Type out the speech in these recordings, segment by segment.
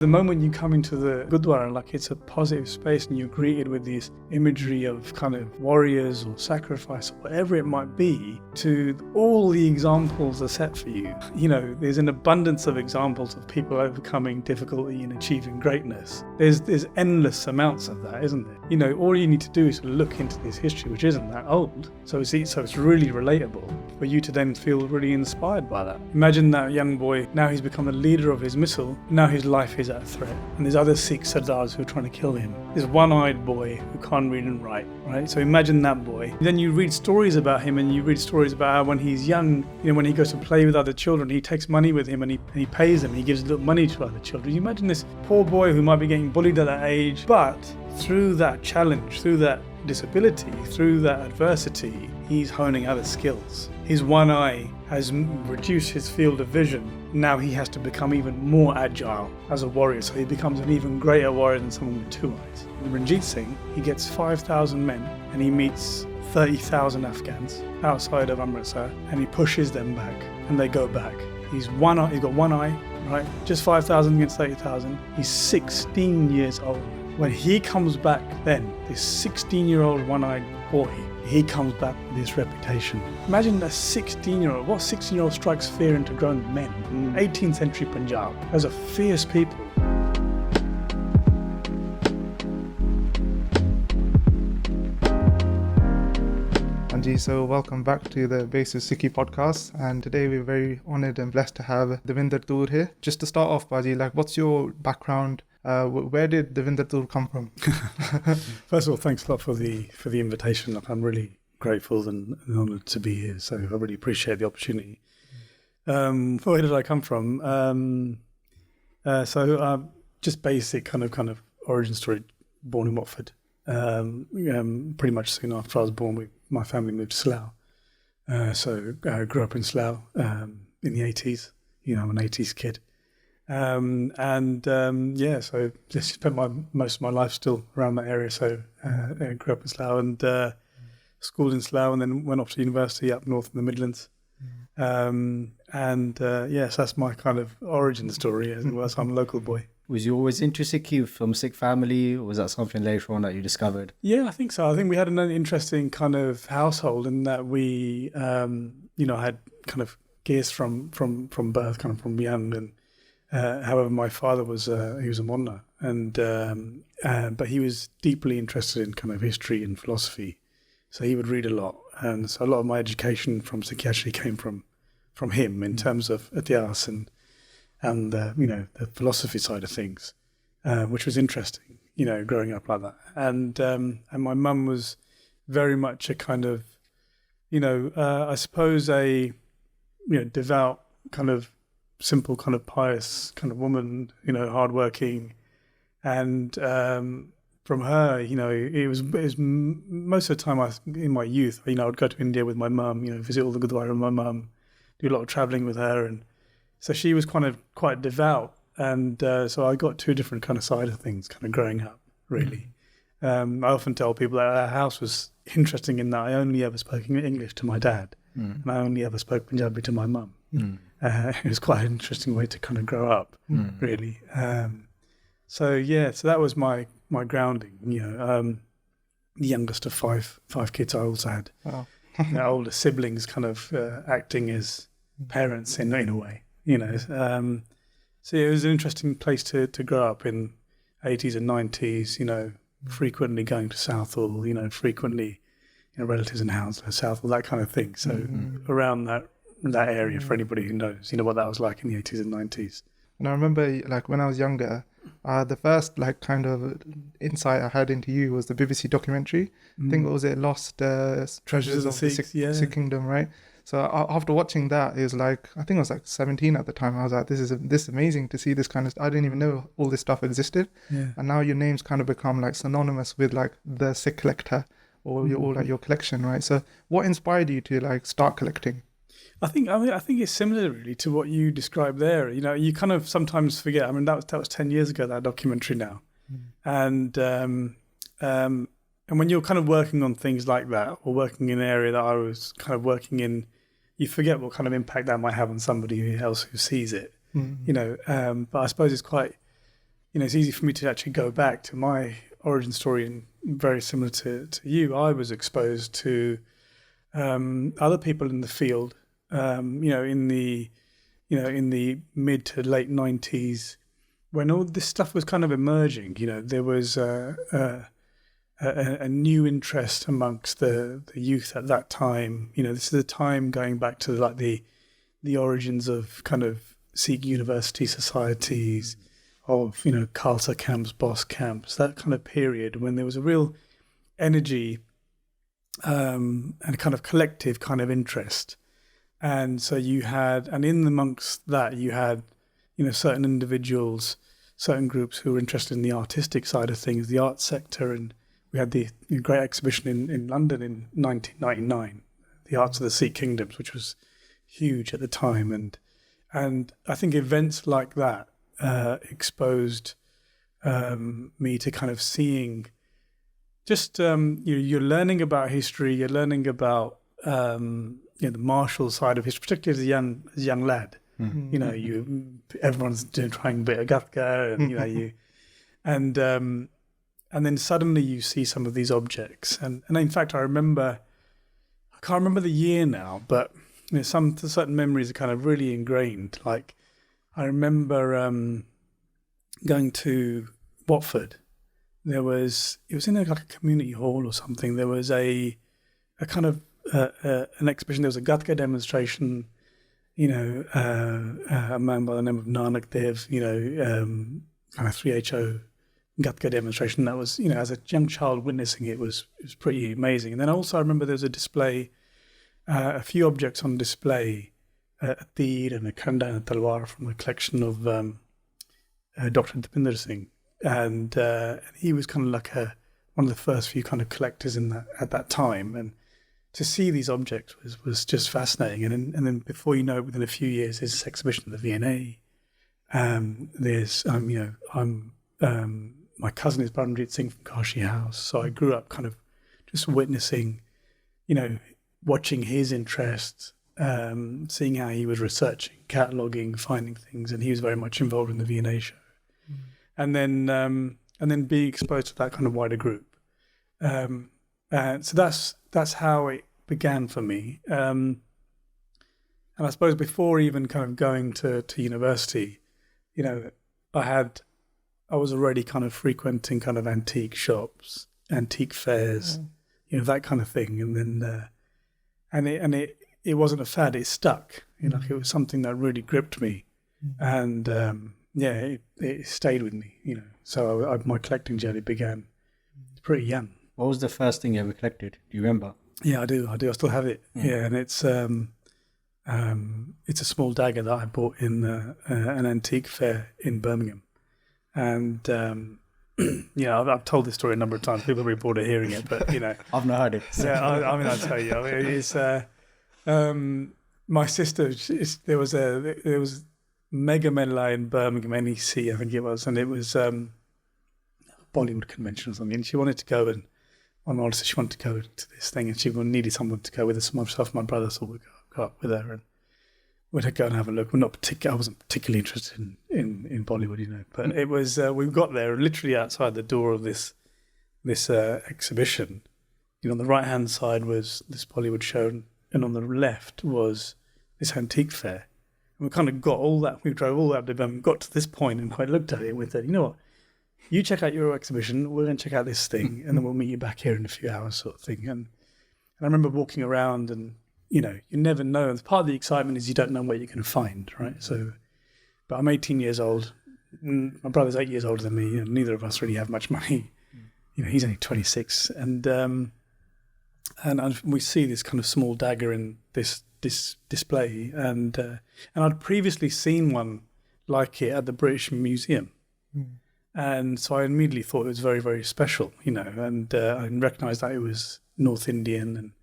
The moment you come into the Gurdwara, like it's a positive space and you're greeted with this imagery of kind of warriors or sacrifice or whatever it might be, to all the examples are set for you. You know, there's an abundance of examples of people overcoming difficulty and achieving greatness. There's endless amounts of that, isn't there? You know, all you need to do is look into this history, which isn't that old. So it's really relatable for you to then feel really inspired by that. Imagine that young boy, now he's become the leader of his missile, now his life is at threat, and there's other Sikh Sardars who are trying to kill him. This one-eyed boy who can't read and write, right? So imagine that boy. Then you read stories about him, and you read stories about how when he's young, you know, when he goes to play with other children, he takes money with him and he pays them, he gives little money to other children. You imagine this poor boy who might be getting bullied at that age, but through that challenge, through that disability, through that adversity, he's honing other skills. His one eye has reduced his field of vision. Now he has to become even more agile as a warrior, so he becomes an even greater warrior than someone with two eyes. In Ranjit Singh, he gets 5,000 men and he meets 30,000 Afghans outside of Amritsar, and he pushes them back and they go back. He's got one eye, right? Just 5,000 against 30,000. He's 16 years old. When he comes back then, this 16-year-old one-eyed boy, he comes back with his reputation. Imagine a 16-year-old. What 16-year-old strikes fear into grown men? 18th century Punjab. Those are fierce people. Anji, so welcome back to the Basis Sikhi podcast, and today we're very honoured and blessed to have Davinder Toor here. Just to start off, Baji, like, what's your background? Where did Davinder Toor come from? First of all, thanks a lot for the invitation. Like, I'm really grateful and honoured to be here, so I really appreciate the opportunity. Where did I come from? Just basic kind of origin story. Born in Watford. Pretty much soon after I was born, my family moved to Slough. So I grew up in Slough in the 80s. You know, I'm an 80s kid. So just spent most of my life still around that area. So I grew up in Slough and schooled in Slough, and then went off to university up north in the Midlands. So that's my kind of origin story, as it was. I'm a local boy. Was you always into Sikhi from Sikh family, or was that something later on that you discovered? Yeah, I think so. I think we had an interesting kind of household in that we, had kind of gears from birth, kind of from young. And however, my father was he was a Monna, but he was deeply interested in kind of history and philosophy. So he would read a lot, and so a lot of my education from Sikh actually came from him in terms of ityas and the philosophy side of things, which was interesting, you know, growing up like that. And my mum was very much a kind of, I suppose a, devout kind of simple kind of pious kind of woman, hardworking. And from her, it was most of the time in my youth, I would go to India with my mum, visit all the Gurdwara with my mum, do a lot of traveling with her. And so she was kind of quite devout, and so I got two different kind of side of things kind of growing up, really. I often tell people that our house was interesting in that I only ever spoke English to my dad, and I only ever spoke Punjabi to my mum. It was quite an interesting way to kind of grow up, really. So that was my grounding. The youngest of five kids I also had. Wow. The older siblings kind of acting as parents in a way. So it was an interesting place to grow up in 80s and 90s, frequently going to Southall, frequently, relatives in Hounslow, Southall, that kind of thing. So around that area, for anybody who knows, what that was like in the 80s and 90s. And I remember, like, when I was younger, the first, like, kind of insight I had into you was the BBC documentary. I think, what was it, Lost Treasures of the Sikh Kingdom, right? So after watching that, it was like, I think I was like 17 at the time. I was like, this is amazing to see this kind of, I didn't even know all this stuff existed. Yeah. And now your name's kind of become like synonymous with like the Sikh collector or your collection, right? So what inspired you to like start collecting? I think it's similar really to what you described there. You kind of sometimes forget. I mean, that was 10 years ago, that documentary now. And when you're kind of working on things like that, or working in an area that I was kind of working in, you forget what kind of impact that might have on somebody else who sees it. But I suppose it's quite it's easy for me to actually go back to my origin story, and very similar to you. I was exposed to other people in the field, in the mid to late 90s, when all this stuff was kind of emerging. There was a new interest amongst the youth at that time. This is a time going back to like the origins of kind of Sikh university societies, of Khalsa camps, Boss camps, that kind of period when there was a real energy and a kind of collective kind of interest. And so and in amongst that you had certain individuals, certain groups who were interested in the artistic side of things, the art sector. And we had the great exhibition in London in 1999, the Arts of the Sikh Kingdoms, which was huge at the time. And I think events like that exposed me to kind of seeing just you're learning about history, you're learning about the martial side of history, particularly as a young lad. Everyone's trying a bit of gatka, and and then suddenly you see some of these objects, and in fact I can't remember the year now, but some certain memories are kind of really ingrained. Like I remember going to Watford. It was in like a community hall or something. There was a kind of an exhibition. There was a gatka demonstration. A man by the name of Nanak Dev, kind of 3HO gatka demonstration. That was, as a young child witnessing it was pretty amazing. And then also I remember there was a display, a few objects on display, a Teer and a Khanda and a Talwar from the collection of Dr. Davinder Singh. And he was kind of like one of the first few kind of collectors at that time. And to see these objects was just fascinating. And then before you know it, within a few years, there's this exhibition at the V&A. There's, my cousin is Maharaja Ranjit Singh from Kashi House. So I grew up kind of just witnessing, watching his interests, seeing how he was researching, cataloguing, finding things. And he was very much involved in the V&A show. And then being exposed to that kind of wider group. So that's how it began for me. And I suppose before even kind of going to university, I was already kind of frequenting kind of antique shops, antique fairs, that kind of thing. And then, it wasn't a fad, it stuck. It was something that really gripped me. And, it stayed with me, So my collecting journey began pretty young. What was the first thing you ever collected? Do you remember? Yeah, I do. I still have it. Yeah, and it's a small dagger that I bought in an antique fair in Birmingham. And I've told this story a number of times. People are bored of hearing it, but I've not heard it. Yeah, I'll tell you. It's my sister. There was Mega Menla in Birmingham, NEC, I think it was, and it was Bollywood convention or something. And she wanted to go, and she wanted to go to this thing, and she needed someone to go with her. So myself, and my brother, so we go up with her, and we'd go and have a look. I wasn't particularly interested in Bollywood, but it was. We got there literally outside the door of this exhibition. On the right hand side was this Bollywood show, and on the left was this antique fair. And we kind of got all that. We drove all that to Birmingham, got to this point, and quite looked at it and we said, you know what? You check out your exhibition, we're going to check out this thing, and then we'll meet you back here in a few hours, sort of thing. And I remember walking around, and you never know. And part of the excitement is you don't know what you're going to find, right? So, but I'm 18 years old. My brother's 8 years older than me, and neither of us really have much money. He's only 26, and we see this kind of small dagger in this display, and I'd previously seen one like it at the British Museum. And so I immediately thought it was very, very special, and I recognised that it was North Indian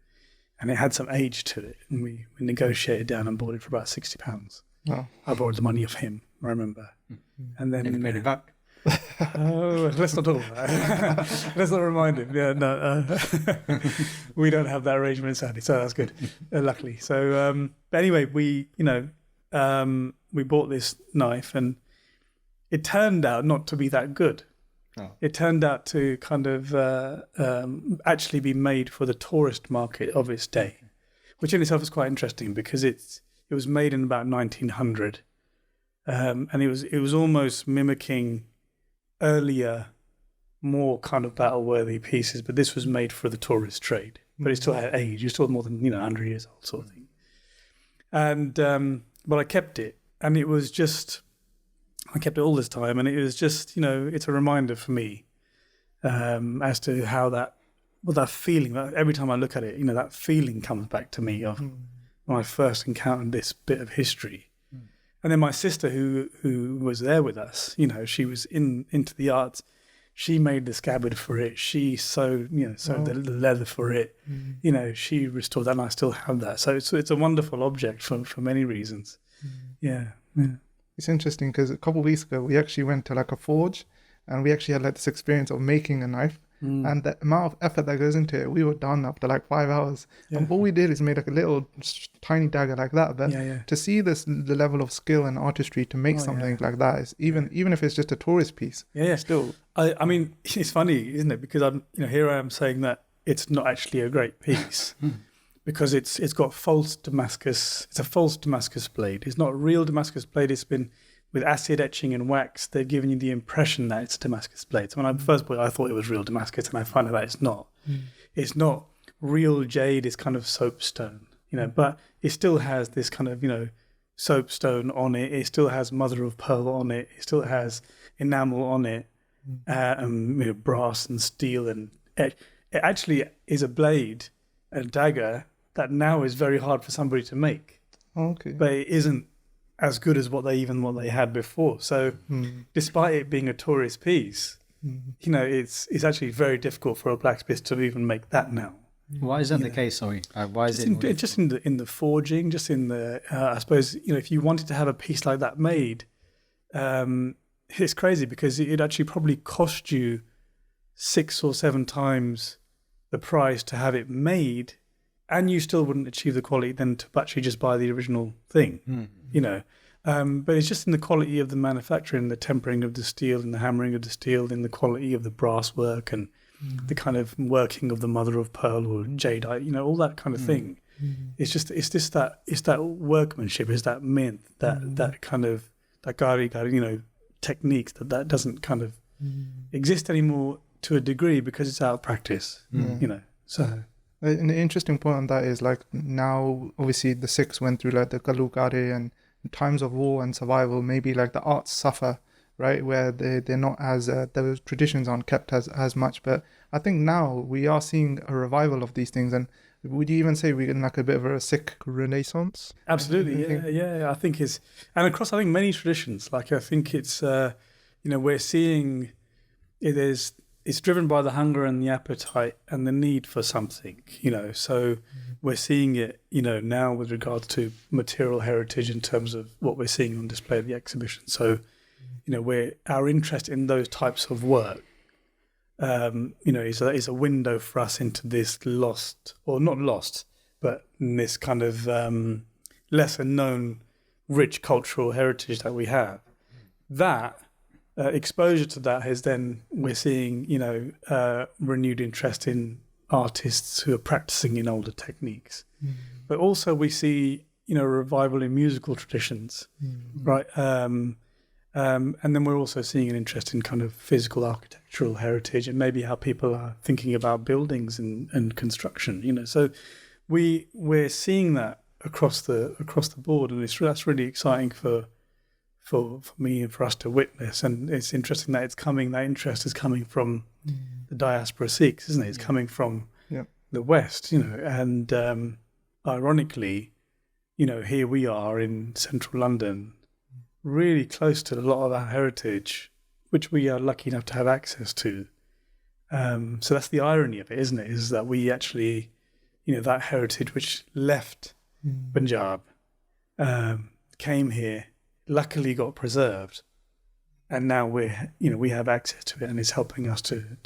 and it had some age to it. And we negotiated down and bought it for about £60. Wow. I borrowed the money of him, I remember. And then... Never made it back. Oh, let's not talk about that. Let's not remind him. Yeah, no, we don't have that arrangement, sadly, so that's good, luckily. So, but anyway, we bought this knife, and it turned out not to be that good. Oh. It turned out to kind of actually be made for the tourist market of its day, which in itself is quite interesting because it was made in about 1900, and it was almost mimicking earlier, more kind of battle-worthy pieces, but this was made for the tourist trade. But it still had age. It's still more than 100 years old, sort of thing. And but I kept it, and it was just. I kept it all this time, and it was just, it's a reminder for me as to how that feeling, every time I look at it, that feeling comes back to me of when I first encountered this bit of history. And then my sister, who was there with us, she was into the arts. She made the scabbard for it. She sewed the leather for it. She restored that, and I still have that. So it's a wonderful object for many reasons. Yeah. It's interesting because a couple of weeks ago, we actually went to like a forge and we actually had like this experience of making a knife. And the amount of effort that goes into it, we were done after like 5 hours. Yeah. And all we did is made like a little tiny dagger like that. But to see the level of skill and artistry to make something like that is even if it's just a tourist piece. Yeah. Still. I mean, it's funny, isn't it? Because here I am saying that it's not actually a great piece. Because it's got false Damascus. It's a false Damascus blade. It's not a real Damascus blade. It's been with acid etching and wax. They've given you the impression that it's a Damascus blade. So when I first bought it, I thought it was real Damascus, and I find out that it's not. It's not real jade. It's kind of soapstone, but it still has this kind of soapstone on it. It still has mother of pearl on it. It still has enamel on it, brass and steel, and it actually is a blade, a dagger. That now is very hard for somebody to make. Okay. But it isn't as good as what they had before. So despite it being a tourist piece, it's actually very difficult for a blacksmith to even make that now. Why is that the case? Sorry, why is it? Just in the forging, just in the I suppose if you wanted to have a piece like that made, it's crazy because it actually probably cost you 6 or 7 times the price to have it made. And you still wouldn't achieve the quality then to actually just buy the original thing, But it's just in the quality of the manufacturing, the tempering of the steel and the hammering of the steel, in the quality of the brass work and the kind of working of the mother of pearl or jadeite, all that kind of thing. It's that workmanship, it's that mint, that kind of that gari, techniques that doesn't kind of exist anymore to a degree because it's out of practice, So. An interesting point on that is like now obviously the Sikhs went through like the Kalukare and times of war and survival, maybe like the arts suffer, right, where they're not as those traditions aren't kept as much. But I think now we are seeing a revival of these things, and would you even say we're in like a bit of a Sikh renaissance? Absolutely, yeah. I think it's, and across I think many traditions, like I think it's we're seeing it's driven by the hunger and the appetite and the need for something, so we're seeing it, now with regards to material heritage in terms of what we're seeing on display at the exhibition. So, our interest in those types of work, is a window for us into this lost, or not lost, but in this kind of lesser known rich cultural heritage that we have. That exposure to that has then, we're seeing, renewed interest in artists who are practicing in older techniques. But also we see, a revival in musical traditions, right? And then we're also seeing an interest in kind of physical architectural heritage and maybe how people are thinking about buildings and construction, So we're seeing that across the board, and that's really exciting for me and for us to witness. And it's interesting that that interest is coming from the diaspora Sikhs, isn't it? It's coming from the West, and ironically, here we are in central London, really close to a lot of our heritage, which we are lucky enough to have access to. So that's the irony of it, isn't it? Is that we actually, that heritage which left Punjab, came here, luckily got preserved, and now we have access to it, and it's helping us to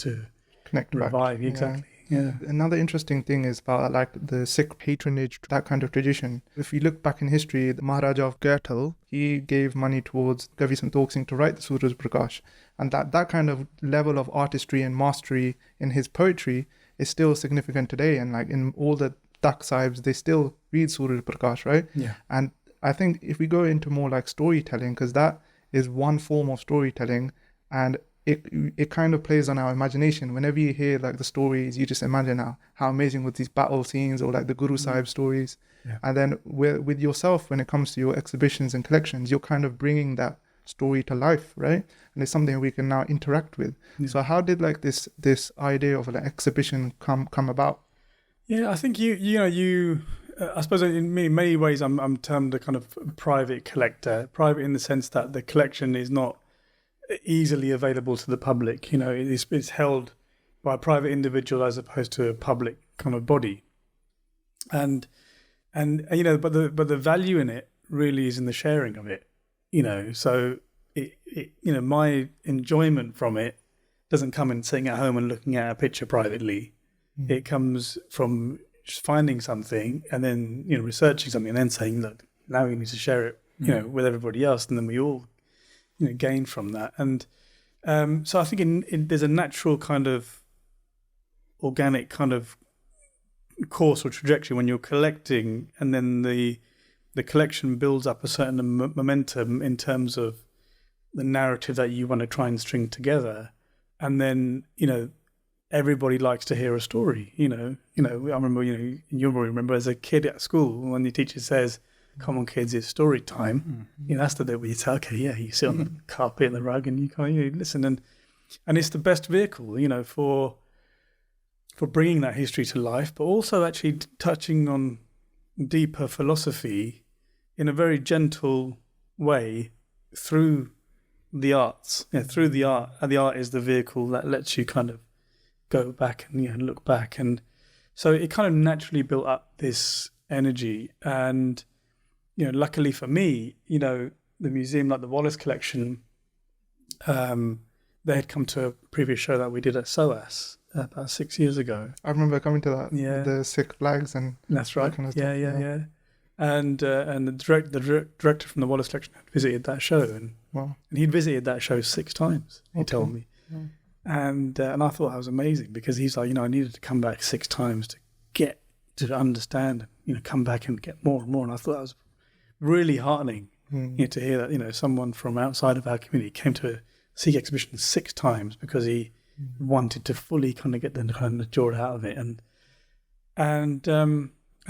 connect, revive. Exactly. Yeah. Another interesting thing is about like the Sikh patronage, that kind of tradition. If you look back in history, the Maharaja of Gurtal, he gave money towards Kavi Santokh Singh to write the Suraj Prakash. And that kind of level of artistry and mastery in his poetry is still significant today. And like in all the Dak Sahibs, they still read Suraj Prakash, right? Yeah. And I think if we go into more like storytelling, because that is one form of storytelling, and it kind of plays on our imagination. Whenever you hear like the stories, you just imagine how amazing with these battle scenes or like the Guru Sahib stories. Yeah. And then with yourself, when it comes to your exhibitions and collections, you're kind of bringing that story to life, right? And it's something we can now interact with. Yeah. So how did like this idea of an exhibition come about? Yeah, I think you I suppose in many ways I'm termed a kind of private collector. Private in the sense that the collection is not easily available to the public. It's held by a private individual as opposed to a public kind of body. And but the value in it really is in the sharing of it. So it my enjoyment from it doesn't come in sitting at home and looking at a picture privately. It comes from just finding something and then researching something and then saying, look, now we need to share it with everybody else, and then we all gain from that. And so I think there's a natural kind of organic kind of course or trajectory when you're collecting, and then the collection builds up a certain momentum in terms of the narrative that you want to try and string together. And then everybody likes to hear a story. I remember you probably remember as a kid at school when the teacher says, come on kids, it's story time. That's the bit where you say, okay, yeah, you sit on the carpet and the rug and you kind of listen, and it's the best vehicle for bringing that history to life, but also actually touching on deeper philosophy in a very gentle way through the arts. Through the art, and the art is the vehicle that lets you kind of go back and look back. And so it kind of naturally built up this energy. And luckily for me, the museum, like the Wallace Collection, they had come to a previous show that we did at SOAS about 6 years ago. I remember coming to that. Yeah, with the Sikh flags and that's right. That kind of Yeah. stuff. And the director from the Wallace Collection had visited that show, and he'd visited that show 6 times. He told me. Wow. And I thought that was amazing, because he's like, I needed to come back 6 times to get to understand, come back and get more and more. And I thought that was really heartening, to hear that, someone from outside of our community came to a Sikh exhibition 6 times because he wanted to fully kind of get the kind of jaw out of it. And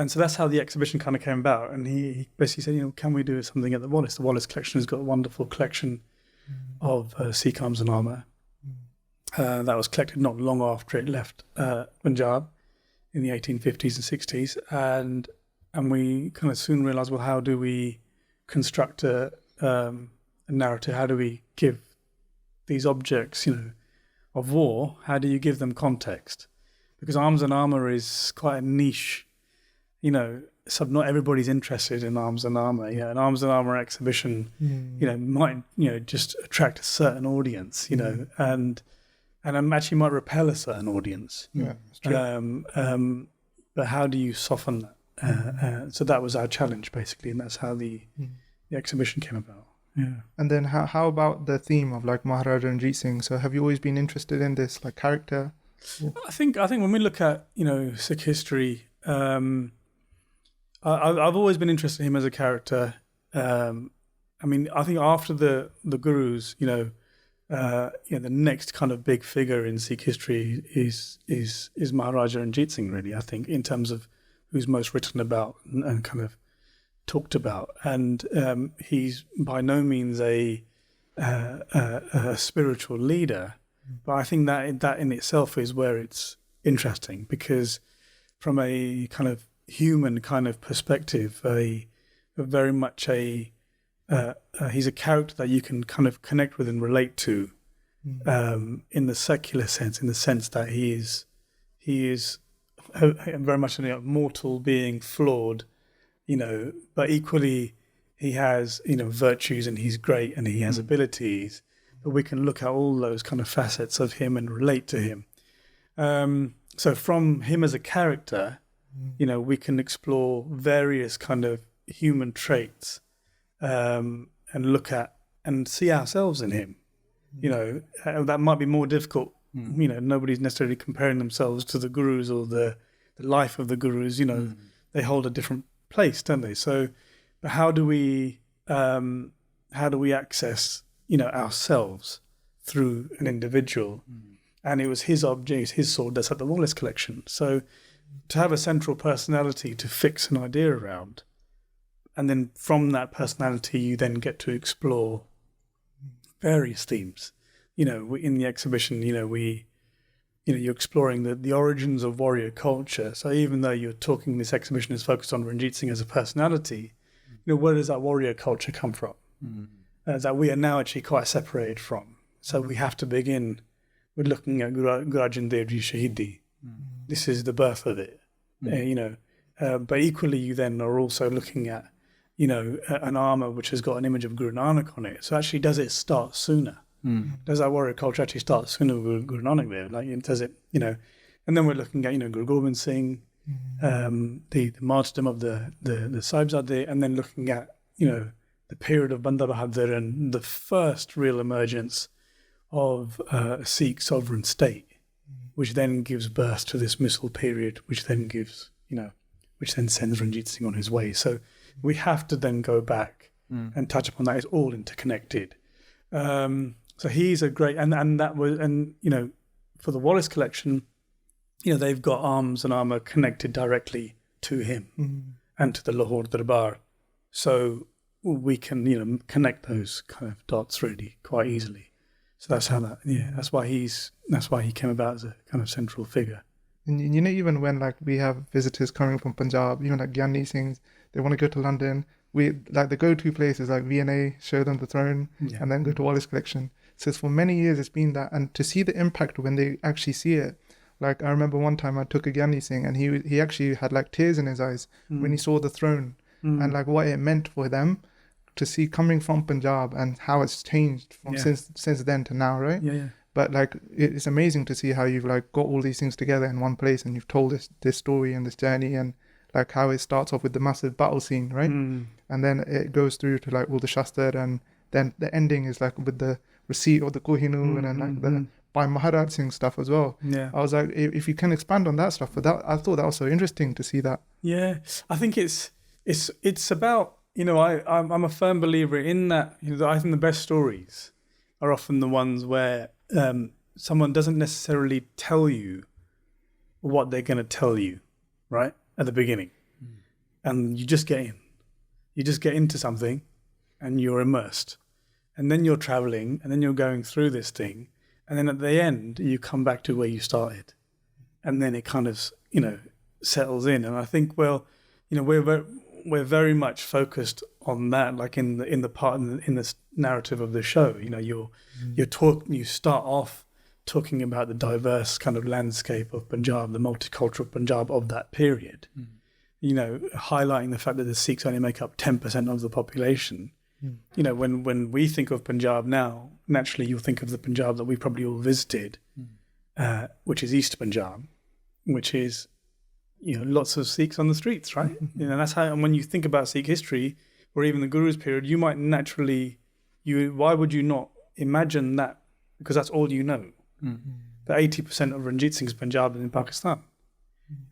so that's how the exhibition kind of came about. And he basically said, can we do something at the Wallace? The Wallace Collection has got a wonderful collection of Sikh arms and armour. That was collected not long after it left Punjab in the 1850s and 60s, and we kind of soon realised, well, how do we construct a narrative? How do we give these objects, of war? How do you give them context? Because arms and armour is quite a niche, so not everybody's interested in arms and armour. An arms and armour exhibition, might just attract a certain audience, and actually might repel a certain audience. Yeah, that's true. But how do you soften that? So that was our challenge, basically, and that's how the exhibition came about. Yeah. And then how about the theme of like Maharaja Ranjit Singh? So have you always been interested in this like character? I think when we look at Sikh history, I've always been interested in him as a character. I think after the gurus, the next kind of big figure in Sikh history is Maharaja Ranjit Singh, really, I think, in terms of who's most written about and kind of talked about. And he's by no means a spiritual leader, but I think that in itself is where it's interesting, because from a kind of human kind of perspective, very much he's a character that you can kind of connect with and relate to, in the secular sense, in the sense that he is very much a mortal being, flawed, but equally he has virtues, and he's great, and he has abilities. But we can look at all those kind of facets of him and relate to him. So from him as a character, we can explore various kind of human traits, and look at and see ourselves in him. That might be more difficult. Nobody's necessarily comparing themselves to the gurus or the life of the gurus. They hold a different place, don't they? So, but how do we access ourselves through an individual? And it was his object, his sword, that's at the Wallace Collection. So to have a central personality to fix an idea around, and then from that personality you then get to explore various themes. In the exhibition, you're exploring the origins of warrior culture. So even though you're talking, this exhibition is focused on Ranjit Singh as a personality, where does that warrior culture come from? That we are now actually quite separated from. So we have to begin with looking at Guru Arjan Dev Ji Shahidi. This is the birth of it, but equally you then are also looking at, an armour which has got an image of Guru Nanak on it. So actually, does it start sooner? Does that warrior culture actually start sooner with Guru Nanak there? Does it, and then we're looking at, Guru Gobind Singh, the martyrdom of the Sahibzade, and then looking at, the period of Banda Bahadur and the first real emergence of a Sikh sovereign state, which then gives birth to this Misl period, which then sends Ranjit Singh on his way. So we have to then go back and touch upon that. It's all interconnected. So he's a great, and for the Wallace Collection, they've got arms and armour connected directly to him and to the Lahore Darbar. So we can, connect those kind of dots really quite easily. So that's how that's why he came about as a kind of central figure. And even when we have visitors coming from Punjab, even like Gyani Singhs, they want to go to London. We the go-to places like V&A, show them the throne, and then go to Wallace Collection. So for many years it's been that, and to see the impact when they actually see it. I remember one time I took a Gyani Singh and he actually had tears in his eyes when he saw the throne and what it meant for them to see coming from Punjab and how it's changed from since then to now, right? Yeah. But it's amazing to see how you've got all these things together in one place, and you've told this story and this journey, and how it starts off with the massive battle scene, right? And then it goes through to all the Shastar, and then the ending is with the receipt of the Kohinoor and then the by Maharaja Singh stuff as well. Yeah, I was if you can expand on that stuff, but I thought that was so interesting to see that. Yeah, I think it's about. I'm a firm believer in that. I think the best stories are often the ones where someone doesn't necessarily tell you what they're going to tell you, right, at the beginning. And you just get in. You just get into something and you're immersed. And then you're traveling and then you're going through this thing. And then at the end, you come back to where you started. And then it kind of, settles in. And I think, we're very much focused on that, in this narrative of the show. You start off talking about the diverse kind of landscape of Punjab, the multicultural Punjab of that period. Highlighting the fact that the Sikhs only make up 10% of the population. When we think of Punjab now, naturally you'll think of the Punjab that we probably all visited, which is East Punjab, which is lots of Sikhs on the streets, right? That's how. And when you think about Sikh history, or even the Guru's period, you might naturally, why would you not imagine that? Because that's all you know. That 80% of Ranjit Singh's Punjab is in Pakistan,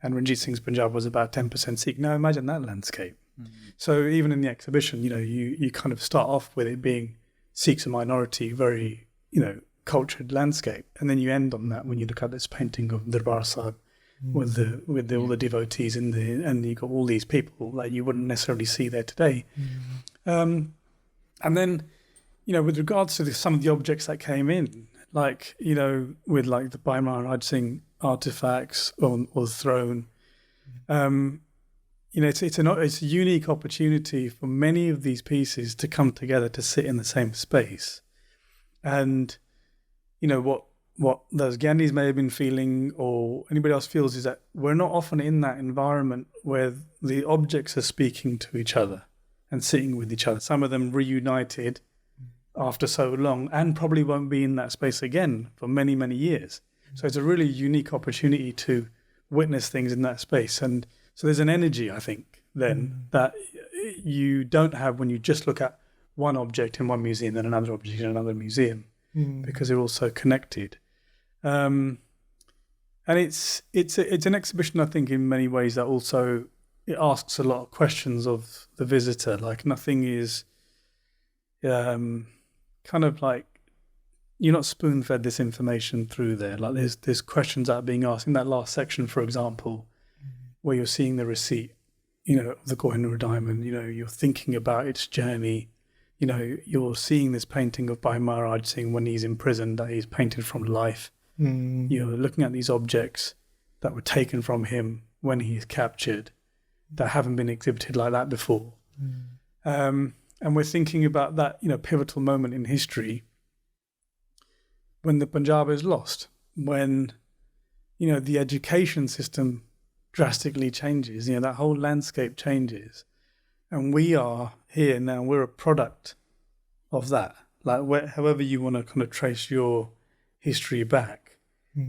and Ranjit Singh's Punjab was about 10% Sikh. Now imagine that landscape. So even in the exhibition, you kind of start off with it being Sikhs a minority, very cultured landscape, and then you end on that when you look at this painting of Darbar Sahib. With all the devotees and you got all these people you wouldn't necessarily see there today, and then with regards to some of the objects that came in, with the Bhai Maharaja Singh artifacts or the throne, it's a unique opportunity for many of these pieces to come together to sit in the same space, and what those Gandhis may have been feeling, or anybody else feels, is that we're not often in that environment where the objects are speaking to each other and sitting with each other. Some of them reunited after so long, and probably won't be in that space again for many, many years. So it's a really unique opportunity to witness things in that space. And so there's an energy, I think, then that you don't have when you just look at one object in one museum and another object in another museum, because they're all so connected. And it's an exhibition, I think, in many ways that also it asks a lot of questions of the visitor. Like nothing is kind of like you're not spoon-fed this information through there. Like there's questions that are being asked in that last section, for example, where you're seeing the receipt, of the Kohinoor diamond. You're thinking about its journey. You're seeing this painting by Maharaja Singh when he's imprisoned, that he's painted from life. You're looking at these objects that were taken from him when he's captured, that haven't been exhibited like that before. And we're thinking about that, pivotal moment in history when the Punjab is lost, when, the education system drastically changes, that whole landscape changes. And we are here now, we're a product of that. Like however you want to kind of trace your history back,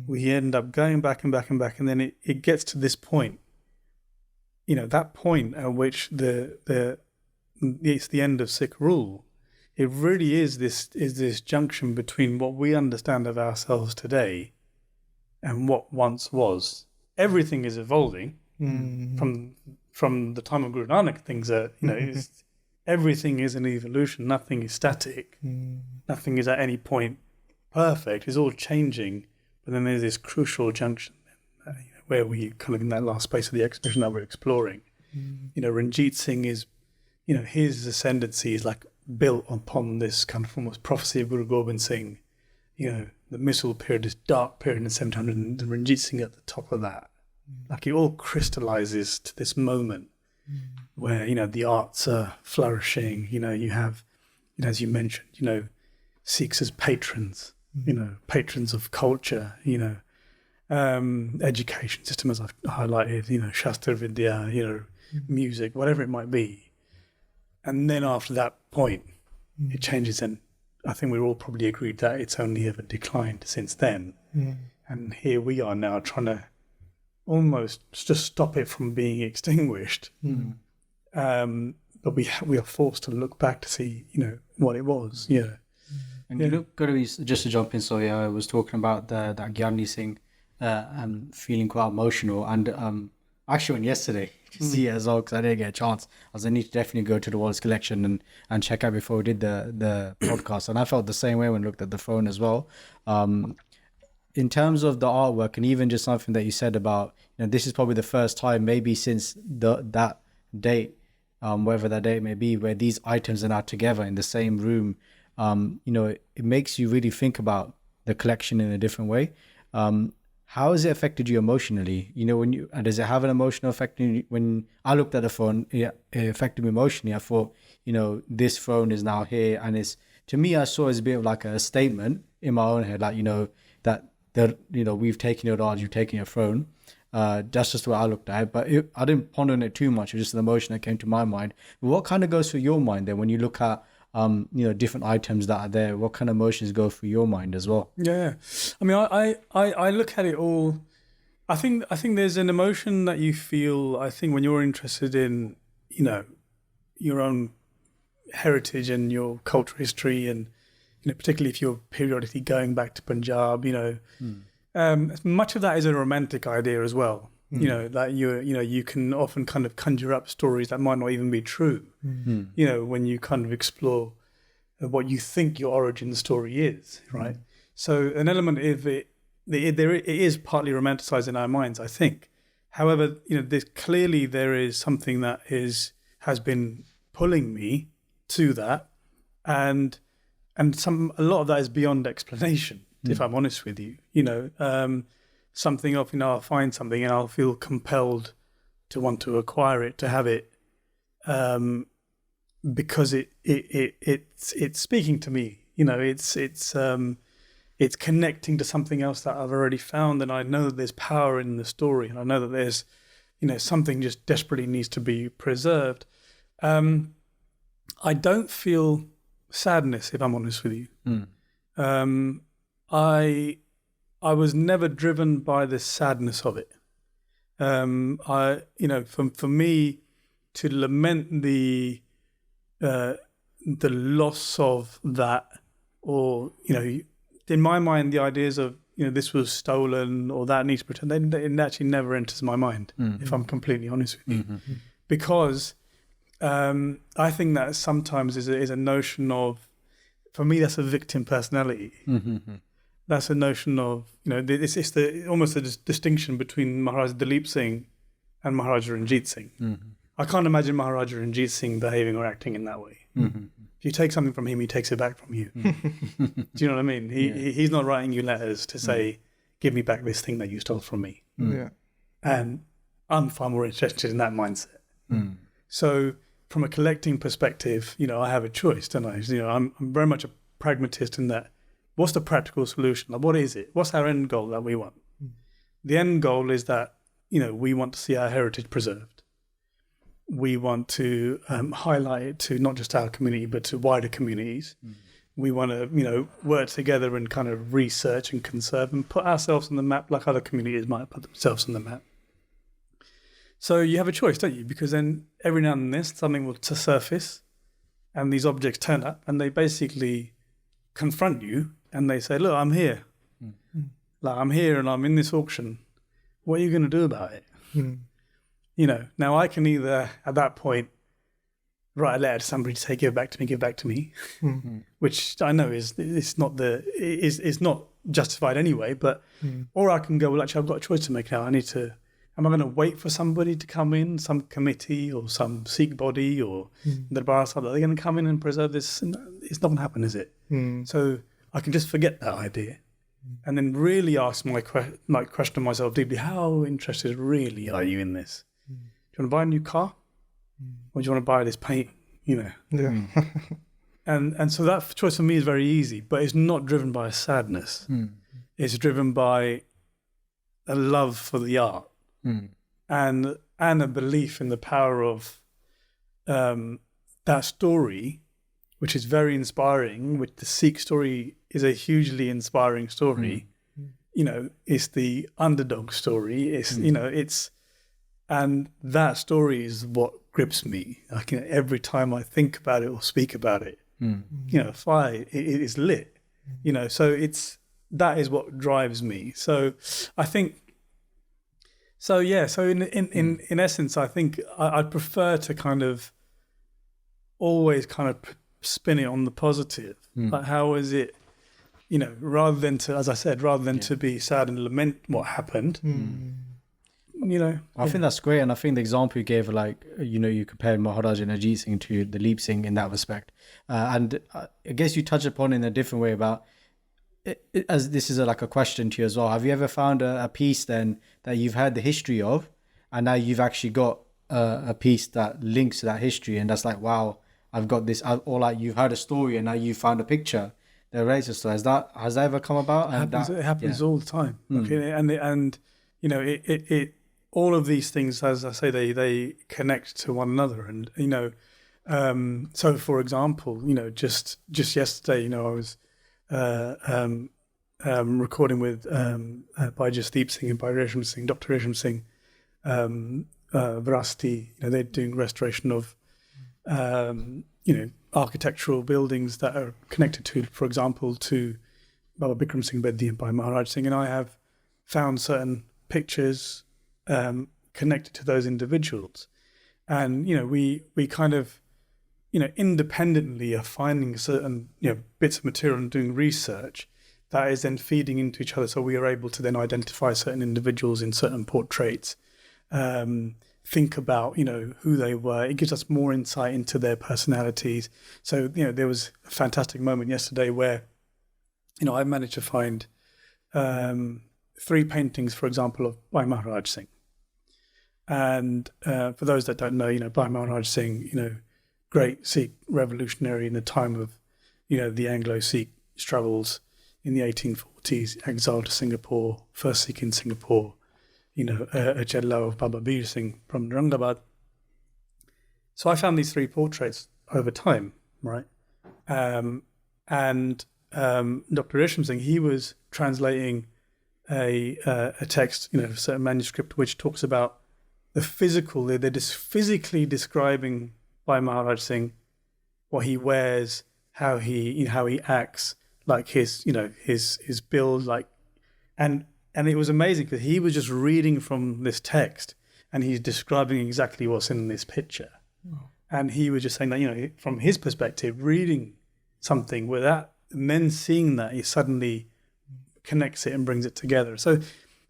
we end up going back and back and back. And then it gets to this point, that point at which it's the end of Sikh rule. It really is this junction between what we understand of ourselves today and what once was. Everything is evolving from the time of Guru Nanak. Things are, everything is an evolution. Nothing is static. Nothing is at any point perfect. It's all changing. But then there's this crucial junction where we kind of in that last space of the exhibition that we're exploring. Ranjit Singh is, his ascendancy is like built upon this kind of almost prophecy of Guru Gobind Singh. The Misl period, this dark period in the 1700s, and Ranjit Singh at the top of that. Like it all crystallizes to this moment where, the arts are flourishing. You have, as you mentioned, Sikhs as patrons, patrons of culture, education system, as I've highlighted, Shastra Vidya, music, whatever it might be. And then after that point, it changes, and I think we're all probably agreed that it's only ever declined since then. And here we are now trying to almost just stop it from being extinguished. But we are forced to look back to see, what it was. And just to jump in, so I was talking about that Gyani Singh feeling quite emotional, and actually went yesterday to see it as well, because I didn't get a chance. I need to definitely go to the Wallace Collection and check out before we did the podcast. And I felt the same way when I looked at the phone as well. In terms of the artwork, and even just something that you said about, this is probably the first time maybe since that date, whatever that date may be, where these items are now together in the same room. It makes you really think about the collection in a different way. How has it affected you emotionally? Does it have an emotional effect? When I looked at the phone, it affected me emotionally. I thought, this phone is now here, and to me, I saw it as a bit of like a statement in my own head, like, that we've taken your art, you've taken your phone. That's just what I looked at, but I didn't ponder on it too much. It was just an emotion that came to my mind. But what kind of goes through your mind then when you look at different items that are there? What kind of emotions go through your mind as well? Yeah, I mean, I look at it all. I think there's an emotion that you feel. I think when you're interested in your own heritage and your cultural history, and particularly if you're periodically going back to Punjab, much of that is a romantic idea as well. That you can often kind of conjure up stories that might not even be true. When you kind of explore what you think your origin story is, right? So an element of it is partly romanticized in our minds, I think. However, there is something that has been pulling me to that, and a lot of that is beyond explanation. If I'm honest with you, something often I'll find something and I'll feel compelled to want to acquire it, to have it, because it's speaking to me. It's connecting to something else that I've already found, and I know that there's power in the story, and I know that there's something just desperately needs to be preserved. I don't feel sadness, if I'm honest with you. I was never driven by the sadness of it. For me to lament the loss of that, or in my mind, the ideas of this was stolen or that needs to be returned, it actually never enters my mind. If I'm completely honest with you, because I think that sometimes is a notion of, for me, that's a victim personality. That's a notion of, it's almost a distinction between Maharaja Dalip Singh and Maharaja Ranjit Singh. I can't imagine Maharaja Ranjit Singh behaving or acting in that way. If you take something from him, he takes it back from you. Do you know what I mean? He's not writing you letters to say, give me back this thing that you stole from me. Yeah. And I'm far more interested in that mindset. So from a collecting perspective, I have a choice, don't I? I'm very much a pragmatist in that. What's the practical solution? Like, what is it? What's our end goal that we want? The end goal is that, we want to see our heritage preserved. We want to highlight it to not just our community, but to wider communities. We want to, work together and kind of research and conserve and put ourselves on the map like other communities might put themselves on the map. So you have a choice, don't you? Because then every now and then something will surface and these objects turn up and they basically confront you and they say, look, I'm here. Like, I'm here and I'm in this auction. What are you going to do about it? Now I can either at that point write a letter to somebody to say, give it back to me, which I know is not justified anyway, but, or I can go, well, actually I've got a choice to make now. Am I going to wait for somebody to come in, some committee or some Sikh body or the Darbara? Are they going to come in and preserve this? It's not going to happen, is it? So I can just forget that idea and then really ask question myself deeply, how interested really are you in this? Do you want to buy a new car? Or do you want to buy this painting? Yeah. And so that choice for me is very easy, but it's not driven by a sadness. It's driven by a love for the art. And a belief in the power of that story, which is very inspiring, which the Sikh story is a hugely inspiring story. It's the underdog story. And that story is what grips me. Every time I think about it or speak about it, fire, it is lit. So that is what drives me. So I think. So in essence, I think I'd prefer to kind of always kind of spin it on the positive. Like, how is it, rather than to, as I said, to be sad and lament what happened. I think that's great, and I think the example you gave, like, you compared Maharaja Ranjit Singh to the Dalip Singh in that respect, and I guess you touched upon it in a different way about. As this is like a question to you as well, have you ever found a piece then that you've heard the history of and now you've actually got a piece that links to that history, and that's like, wow, I've got this, or like you've heard a story and now you found a picture that relates to story? Has that ever come about? It happens all the time. Okay, and it all of these things, as I say, they connect to one another, and so for example, just yesterday, I was recording with by Jasdeep Singh and by Resham Singh, Dr. Resham Singh, Virasati. They're doing restoration of architectural buildings that are connected to, for example, to Baba Bikram Singh Bedi and by Maharaj Singh, and I have found certain pictures connected to those individuals, and we kind of independently are finding certain bits of material and doing research that is then feeding into each other, so we are able to then identify certain individuals in certain portraits, think about who they were. It gives us more insight into their personalities. So there was a fantastic moment yesterday where I managed to find 3 paintings, for example, by Maharaj Singh. And for those that don't know, by Maharaj Singh, great Sikh revolutionary in the time of, the Anglo-Sikh struggles in the 1840s, exiled to Singapore, first Sikh in Singapore, a Chello of Baba Bir Singh from Aurangabad. So I found these 3 portraits over time, right? And Dr. Resham Singh, he was translating a text, a certain manuscript which talks about the physical. They're just physically describing by Maharaj Singh what he wears, how he acts, like his build, like, and it was amazing because he was just reading from this text and he's describing exactly what's in this picture. Oh. And he was just saying that, from his perspective, reading something with that, and then seeing that, he suddenly connects it and brings it together. So,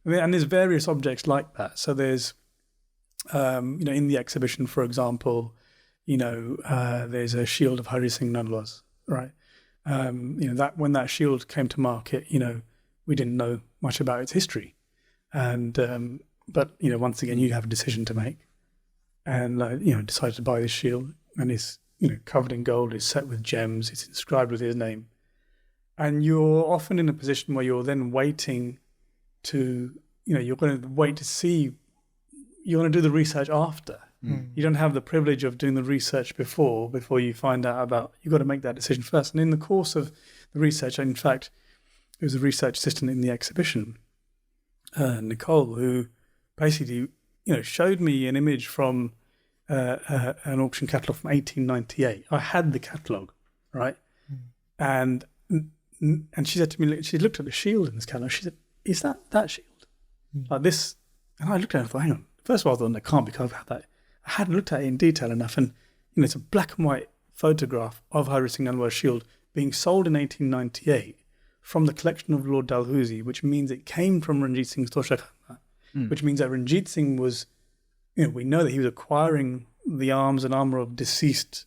and there's various objects like that. So there's, in the exhibition, for example, there's a shield of Hari Singh Nalwas, right? That when that shield came to market, we didn't know much about its history. And, but, once again, you have a decision to make. And, decided to buy this shield, and it's, covered in gold, it's set with gems, it's inscribed with his name. And you're often in a position where you're then waiting to, you're going to wait to see, you're going to do the research after. Mm. You don't have the privilege of doing the research before you find out about, you've got to make that decision first. And in the course of the research, in fact, there was a research assistant in the exhibition, Nicole, who basically, showed me an image from an auction catalogue from 1898. I had the catalogue, right? Mm. And she said to me, she looked at the shield in this catalogue. She said, "Is that shield?" Mm. Like this? And I looked at it and thought, hang on. First of all, I thought, that can't be, because I hadn't looked at it in detail enough. And, it's a black and white photograph of Hari Singh Nalwar's shield being sold in 1898 from the collection of Lord Dalhousie, which means it came from Ranjit Singh's Toshakhana, which means that Ranjit Singh was, we know that he was acquiring the arms and armour of deceased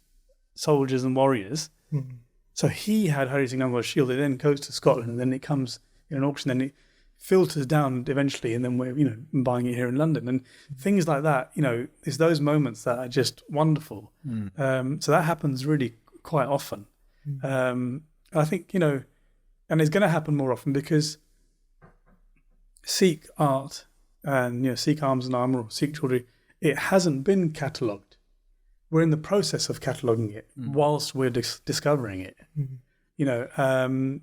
soldiers and warriors. Mm. So he had Hari Singh Nalwar's shield. It then goes to Scotland, and then it comes in an auction, then it filters down eventually, and then we're, buying it here in London. And things like that, there's those moments that are just wonderful. So that happens really quite often. I think, and it's going to happen more often because Sikh art and, Sikh arms and armour or Sikh jewellery, it hasn't been catalogued. We're in the process of cataloguing it whilst we're discovering it.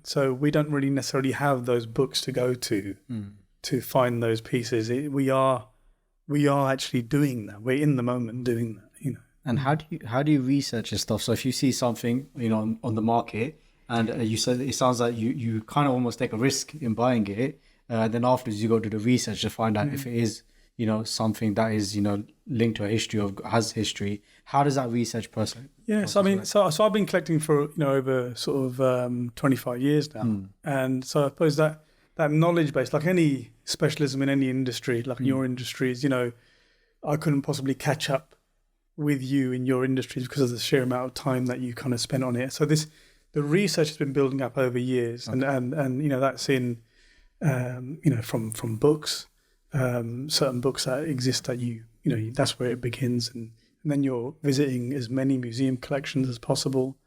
So we don't really necessarily have those books to go to find those pieces. We are actually doing that. We're in the moment doing that. And how do you research this stuff? So if you see something on the market, and you said it sounds like you kind of almost take a risk in buying it, then afterwards you go do the research to find out if it is something that is linked to a history or has history. How does that research process? Yeah, so I mean, so I've been collecting for over sort of 25 years now, and so I suppose that knowledge base, like any specialism in any industry, like in your industries, I couldn't possibly catch up with you in your industries because of the sheer amount of time that you kind of spent on it. So the research has been building up over years, and that's in from books. Certain books that exist that that's where it begins, and then you're visiting as many museum collections as possible.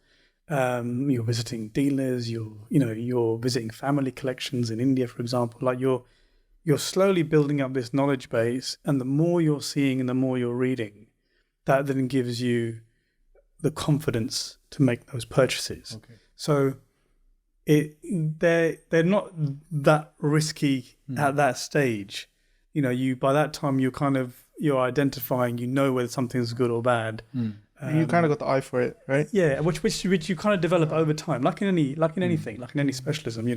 You're visiting dealers. You're visiting family collections in India, for example. Like you're slowly building up this knowledge base, and the more you're seeing and the more you're reading, that then gives you the confidence to make those purchases. Okay. So they're not that risky at that stage. By that time you're identifying, whether something's good or bad. You kind of got the eye for it, right? Yeah, which you kind of develop over time, like in anything, like in any specialism,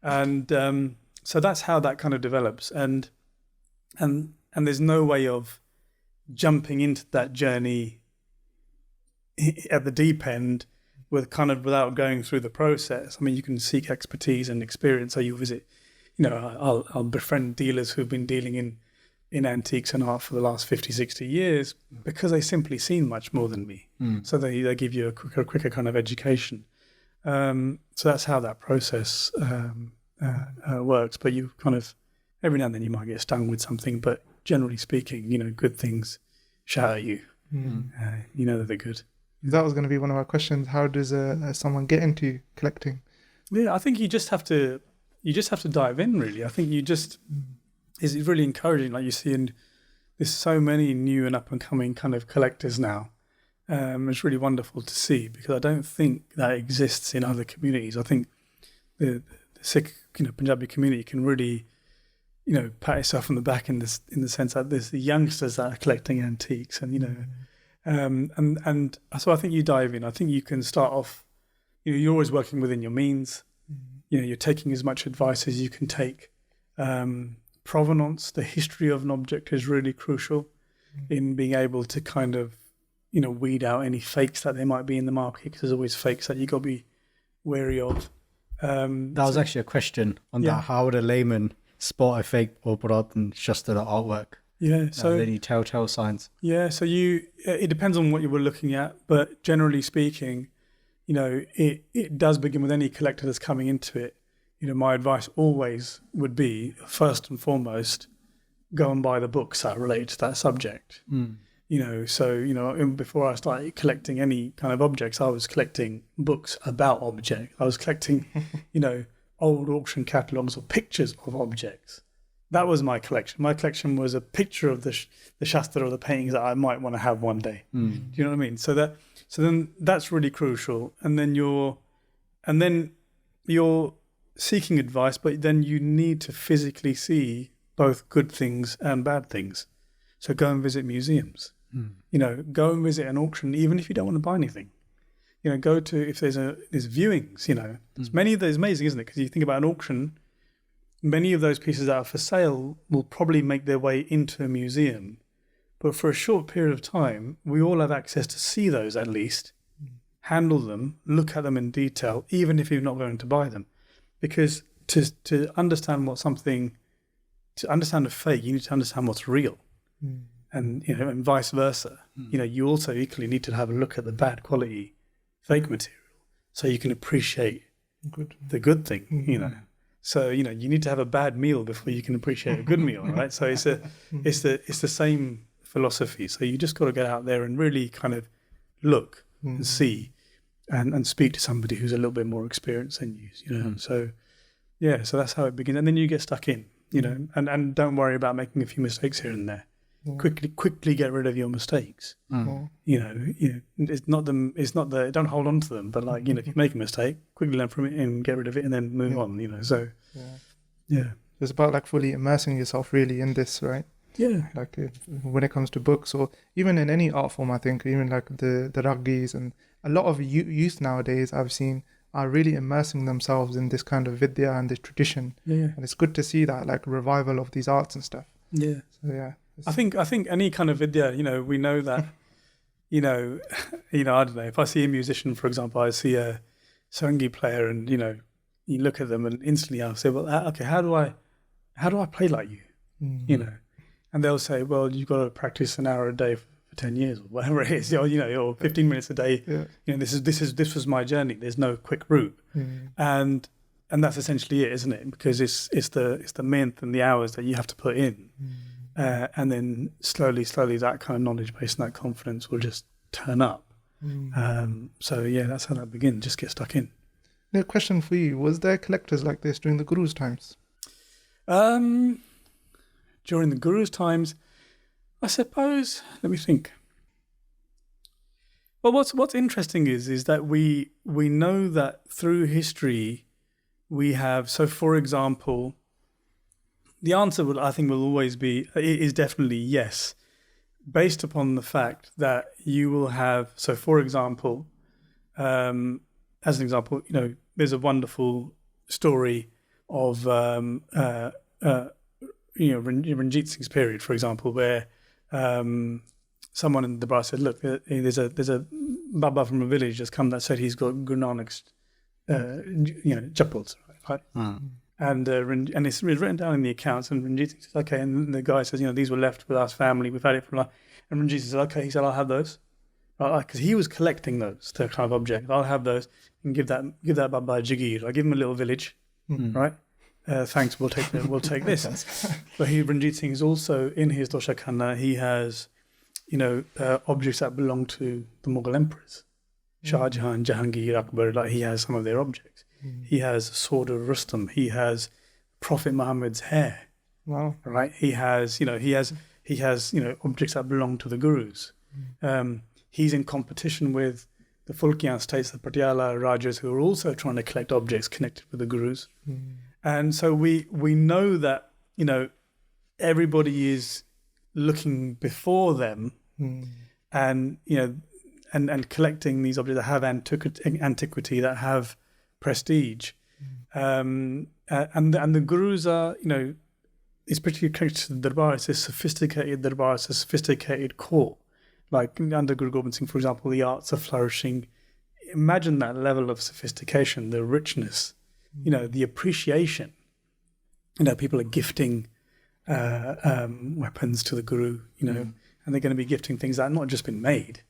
and so that's how that kind of develops, and there's no way of jumping into that journey at the deep end without going through the process. I mean, you can seek expertise and experience. So you visit. I'll befriend dealers who've been dealing in antiques and art for the last 50, 60 years because they've simply seen much more than me. So they give you a quicker kind of education. So that's how that process works. But you kind of, every now and then you might get stung with something, but generally speaking, good things shout at you. That they're good. That was going to be one of our questions. How does someone get into collecting? Yeah, I think you just have to dive in, really. I think it's really encouraging. Like you see, there's so many new and up and coming kind of collectors now. It's really wonderful to see because I don't think that exists in other communities. I think the Sikh, Punjabi community can really pat yourself on the back in the sense that there's the youngsters that are collecting antiques, and and so I think you dive in. I think you can start off. You're always working within your means. You're taking as much advice as you can take. Provenance, the history of an object is really crucial in being able to kind of, weed out any fakes that there might be in the market, because there's always fakes that you got to be wary of. That was actually a question on that. How would a layman spot a fake product and just the artwork? Yeah, so any telltale signs? Yeah, so it depends on what you were looking at, but generally speaking, it does begin with any collector that's coming into it. My advice always would be, first and foremost, go and buy the books that relate to that subject. Before I started collecting any kind of objects, I was collecting books about objects. I was collecting, old auction catalogues or pictures of objects. That was my collection. My collection was a picture of the Shastra or the paintings that I might want to have one day. Do you know what I mean? So then that's really crucial. And then you're seeking advice, but then you need to physically see both good things and bad things. So go and visit museums. Go and visit an auction, even if you don't want to buy anything. Go to, if there's viewings. There's many of those. Amazing, isn't it? Because you think about an auction, many of those pieces that are for sale will probably make their way into a museum, but for a short period of time, we all have access to see those at least, handle them, look at them in detail, even if you're not going to buy them. Because to understand to understand a fake, you need to understand what's real, and and vice versa. You also equally need to have a look at the bad quality fake material, so you can appreciate the good thing. So you need to have a bad meal before you can appreciate a good meal, right? So it's the same philosophy. So you just got to get out there and really kind of look and see. And speak to somebody who's a little bit more experienced than you, So that's how it begins. And then you get stuck in, and don't worry about making a few mistakes here and there. Quickly get rid of your mistakes. It's not don't hold on to them, but if you make a mistake, quickly learn from it and get rid of it and then move on, It's about fully immersing yourself really in this, right? Yeah. When it comes to books or even in any art form, I think even the raggis and a lot of youth nowadays I've seen are really immersing themselves in this kind of vidya and this tradition. Yeah. And it's good to see that revival of these arts and stuff. Yeah. So I think any kind of vidya, we know that, I don't know, if I see a musician, for example, I see a sarangi player and, you look at them and instantly I'll say, well, okay, how do I play like you? And they'll say, well, you've got to practice an hour a day for 10 years or whatever it is, or 15 minutes a day. Yeah. This was my journey. There's no quick route. And that's essentially it, isn't it? Because it's the month and the hours that you have to put in. And then slowly that kind of knowledge base and that confidence will just turn up. That's how that begins. Just get stuck in. Now, question for you, was there collectors like this during the Guru's times? During the Guru's times, I suppose, let me think. Well, what's interesting is that we know that through history we have, so for example, the answer will always be, is definitely yes, based upon the fact that you will have, so for example, as an example, there's a wonderful story of Ranjit Singh's period, for example, where someone in the bar said, look, there's a Baba from a village that's come that said he's got Guru Nanak's chappals, right? And it's written down in the accounts, and Ranjit Singh says, okay, and the guy says, these were left with our family, we've had it for a while. And Ranjit says, okay, he said, I'll have those. Because he was collecting those kind of objects. I'll have those and give that Baba a jagir. I give him a little village, right? Thanks, we'll take this. But Ranjit Singh is also, in his Doshakhana, he has, objects that belong to the Mughal emperors. Shah Jahan, Jahangir, Akbar, he has some of their objects. He has a sword of Rustam. He has Prophet Muhammad's hair. Wow. Right? He has objects that belong to the Gurus. He's in competition with the Fulkian states, the Patiala Rajas, who are also trying to collect objects connected with the Gurus. And so we know that everybody is looking before them, and and collecting these objects that have antiquity, that have prestige, and the gurus are, it's particularly connected to the darbar. It's a sophisticated darbar, it's a sophisticated court. Like under Guru Gobind Singh, for example, the arts are flourishing. Imagine that level of sophistication, the richness, the appreciation. People are gifting weapons to the Guru, and they're going to be gifting things that have not just been made,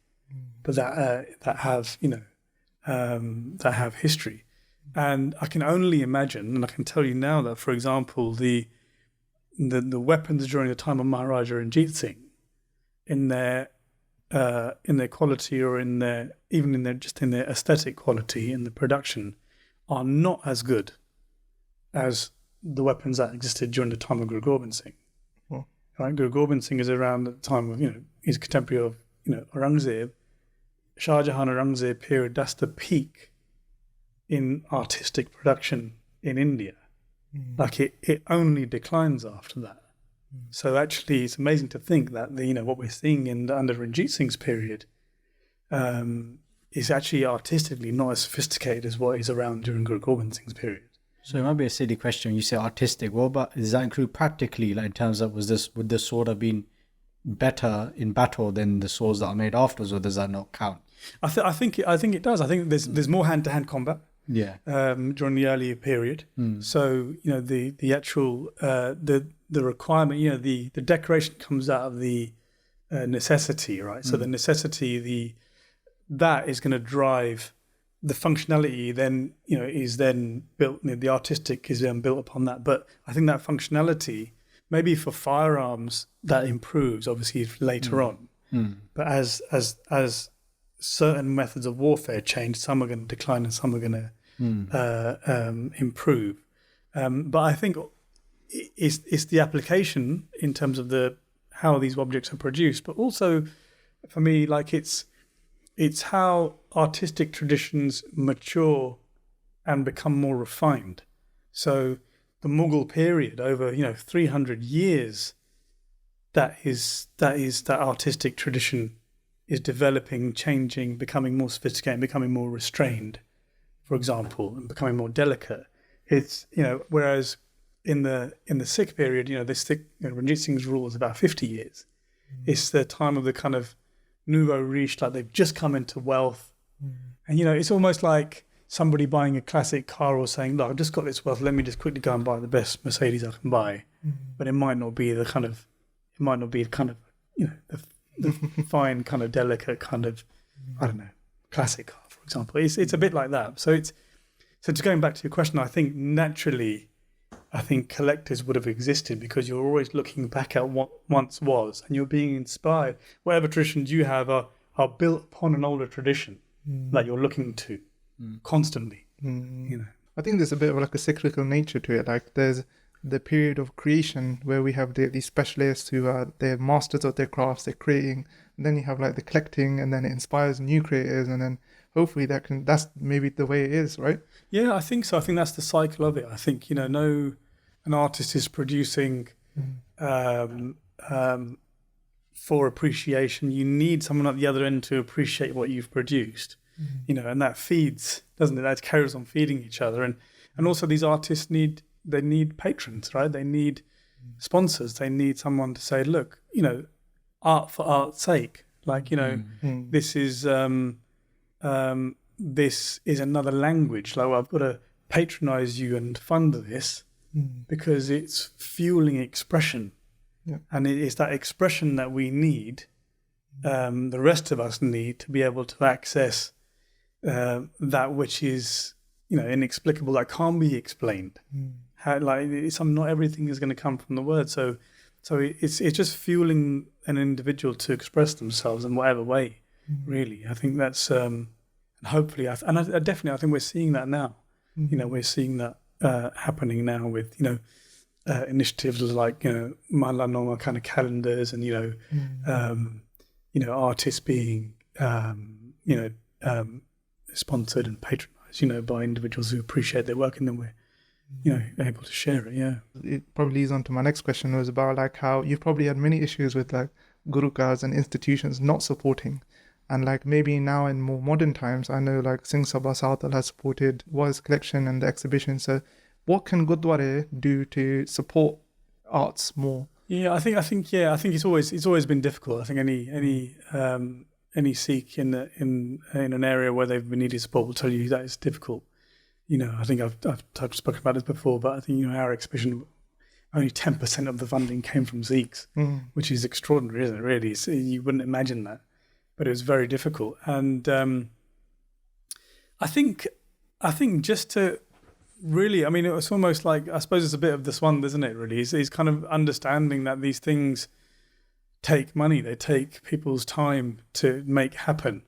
but that have, that have history. And I can only imagine, and I can tell you now that, for example, the weapons during the time of Maharaja Ranjit Singh, in their quality, or in their aesthetic quality in the production, are not as good as the weapons that existed during the time of Guru Gobind Singh. Oh. Right, Guru Gobind Singh is around the time of, he's contemporary of, Aurangzeb, Shah Jahan, Aurangzeb period. That's the peak in artistic production in India. Like it only declines after that. So actually, it's amazing to think that what we're seeing under Ranjit Singh's period is actually artistically not as sophisticated as what is around during Guru Gobind Singh's period. So it might be a silly question when you say artistic. What about, does that include practically, like in terms of would the sword have been better in battle than the swords that are made afterwards, or does that not count? I think it does. I think there's more hand-to-hand combat. Yeah. During the earlier period. So the actual the requirement, the decoration comes out of the necessity, right? So the necessity, that is going to drive the functionality. Then is then built. The artistic is then built upon that. But I think that functionality, maybe for firearms, that improves obviously later on. But as certain methods of warfare change, some are going to decline and some are going to improve. But I think it's the application in terms of how these objects are produced, but also for me, like it's how artistic traditions mature and become more refined. So the Mughal period, over 300 years, that artistic tradition is developing, changing, becoming more sophisticated, becoming more restrained, for example, and becoming more delicate. It's whereas in the Sikh period, Ranjit Singh's rule is about 50 years. It's the time of the kind of nouveau riche, like they've just come into wealth, and it's almost like somebody buying a classic car or saying, "Look, I've just got this wealth. Let me just quickly go and buy the best Mercedes I can buy." But it might not be the fine, kind of delicate, kind of, I don't know, classic car, for example. It's a bit like that. So to going back to your question, I think naturally, collectors would have existed because you're always looking back at what once was, and you're being inspired. Whatever traditions you have are built upon an older tradition that you're looking to constantly. I think there's a bit of like a cyclical nature to it. Like there's the period of creation where we have these specialists who are they're masters of their crafts, they're creating, and then you have like the collecting, and then it inspires new creators, and then hopefully that's maybe the way it is, right? Yeah, I think so. I think that's the cycle of it. I think an artist is producing for appreciation. You need someone at the other end to appreciate what you've produced, and that feeds, doesn't it? That carries on feeding each other, and also these artists need patrons, right? They need sponsors. They need someone to say, look, art for art's sake. Like, this is another language. Like, well, I've got to patronize you and fund this because it's fueling expression. Yeah. And it's that expression that we need, the rest of us need, to be able to access that which is, inexplicable, that can't be explained. Not everything is going to come from the word. So it's just fueling an individual to express themselves in whatever way. Really, I think that's hopefully, I think we're seeing that now. We're seeing that happening now with initiatives like Malanoma kind of calendars, and artists being sponsored and patronized by individuals who appreciate their work, and then we're able to share it. Yeah. It probably leads on to my next question, was about like how you've probably had many issues with like gurukars and institutions not supporting. And like maybe now in more modern times, I know like Singh Sabha Southall has supported Wallace Collection and the exhibition. So what can Gurdwara do to support arts more? Yeah, I think it's always been difficult. I think any Sikh in an area where they've been needing support will tell you that it's difficult. I think I've spoken about this before, but I think our exhibition, only 10% of the funding came from Sikhs, which is extraordinary, isn't it? Really, so you wouldn't imagine that, but it was very difficult. And I think just to really, it's almost like, I suppose it's a bit of the swan, isn't it? Really, it's kind of understanding that these things take money, they take people's time to make happen.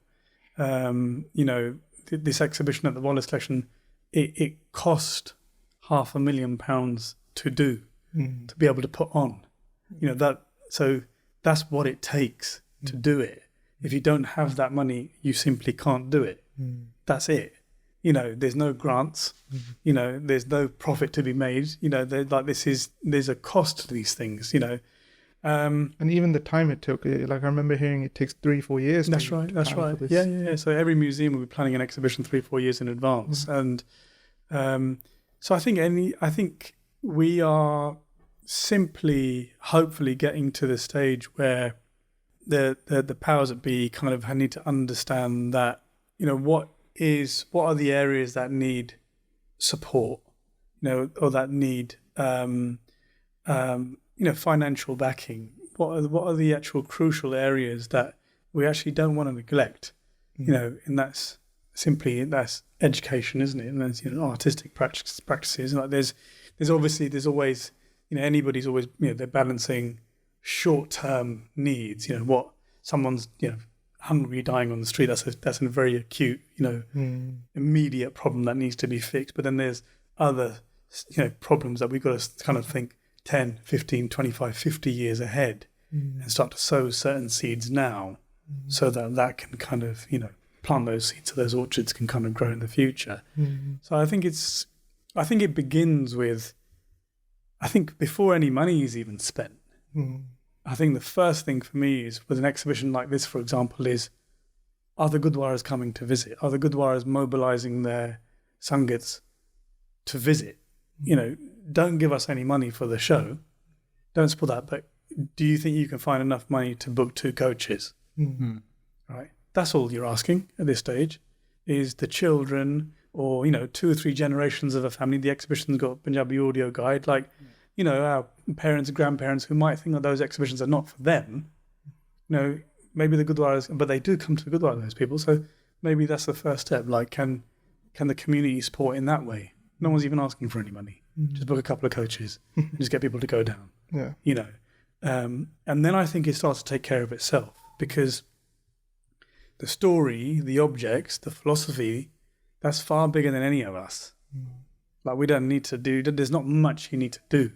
This exhibition at the Wallace Collection, it cost £500,000 to do, to be able to put on. So that's what it takes to do it. If you don't have that money, you simply can't do it. That's it. There's no grants. There's no profit to be made. There's a cost to these things. And even the time it took, like I remember hearing it takes 3-4 years. That's right. Yeah. So every museum will be planning an exhibition 3-4 years in advance, and so I think we are simply, hopefully, getting to the stage where the powers that be kind of need to understand that what are the areas that need support, or that need financial backing. What are the actual crucial areas that we actually don't want to neglect? And that's education, isn't it? And there's artistic practices. Like there's always anybody's always they're balancing short-term needs. What someone's hungry, dying on the street. That's a very acute immediate problem that needs to be fixed. But then there's other problems that we've got to kind of think 10, 15, 25, 50 years ahead, and start to sow certain seeds now, so that can kind of plant those seeds, so those orchards can kind of grow in the future. So I think it begins with, before any money is even spent, I think the first thing for me is, with an exhibition like this, for example, is, are the Gurdwaras coming to visit? Are the Gurdwaras mobilizing their Sangats to visit? Don't give us any money for the show. Don't support that. But do you think you can find enough money to book 2 coaches? Right. That's all you're asking at this stage, is the children, or 2 or 3 generations of a family. The exhibition's got Punjabi audio guide, our parents and grandparents who might think that those exhibitions are not for them. Maybe the Gurdwaras, but they do come to the Gurdwara, those people. So maybe that's the first step. Like, can the community support in that way? No one's even asking for any money. Just book a couple of coaches and just get people to go down. Yeah. And then I think it starts to take care of itself, because the story, the objects, the philosophy, that's far bigger than any of us. Like, we don't need to do, there's not much you need to do.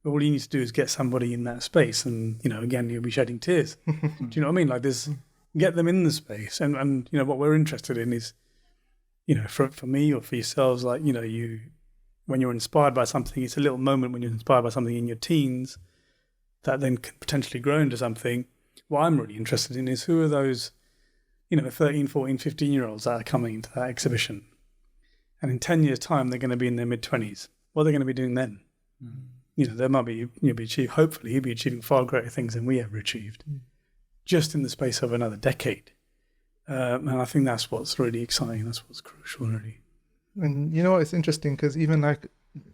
All you need to do is get somebody in that space, and again, you'll be shedding tears. Do you know what I mean? Like, get them in the space, and what we're interested in is, for me or for yourselves, like, when you're inspired by something, it's a little moment when you're inspired by something in your teens that then can potentially grow into something. What I'm really interested in is, who are those 13, 14, 15-year-olds that are coming into that exhibition, and in 10 years' time they're going to be in their mid-20s. What are they going to be doing then? There might be, hopefully you'll be achieving far greater things than we ever achieved, just in the space of another decade. And I think that's what's really exciting. That's what's crucial, really. And it's interesting, because even like,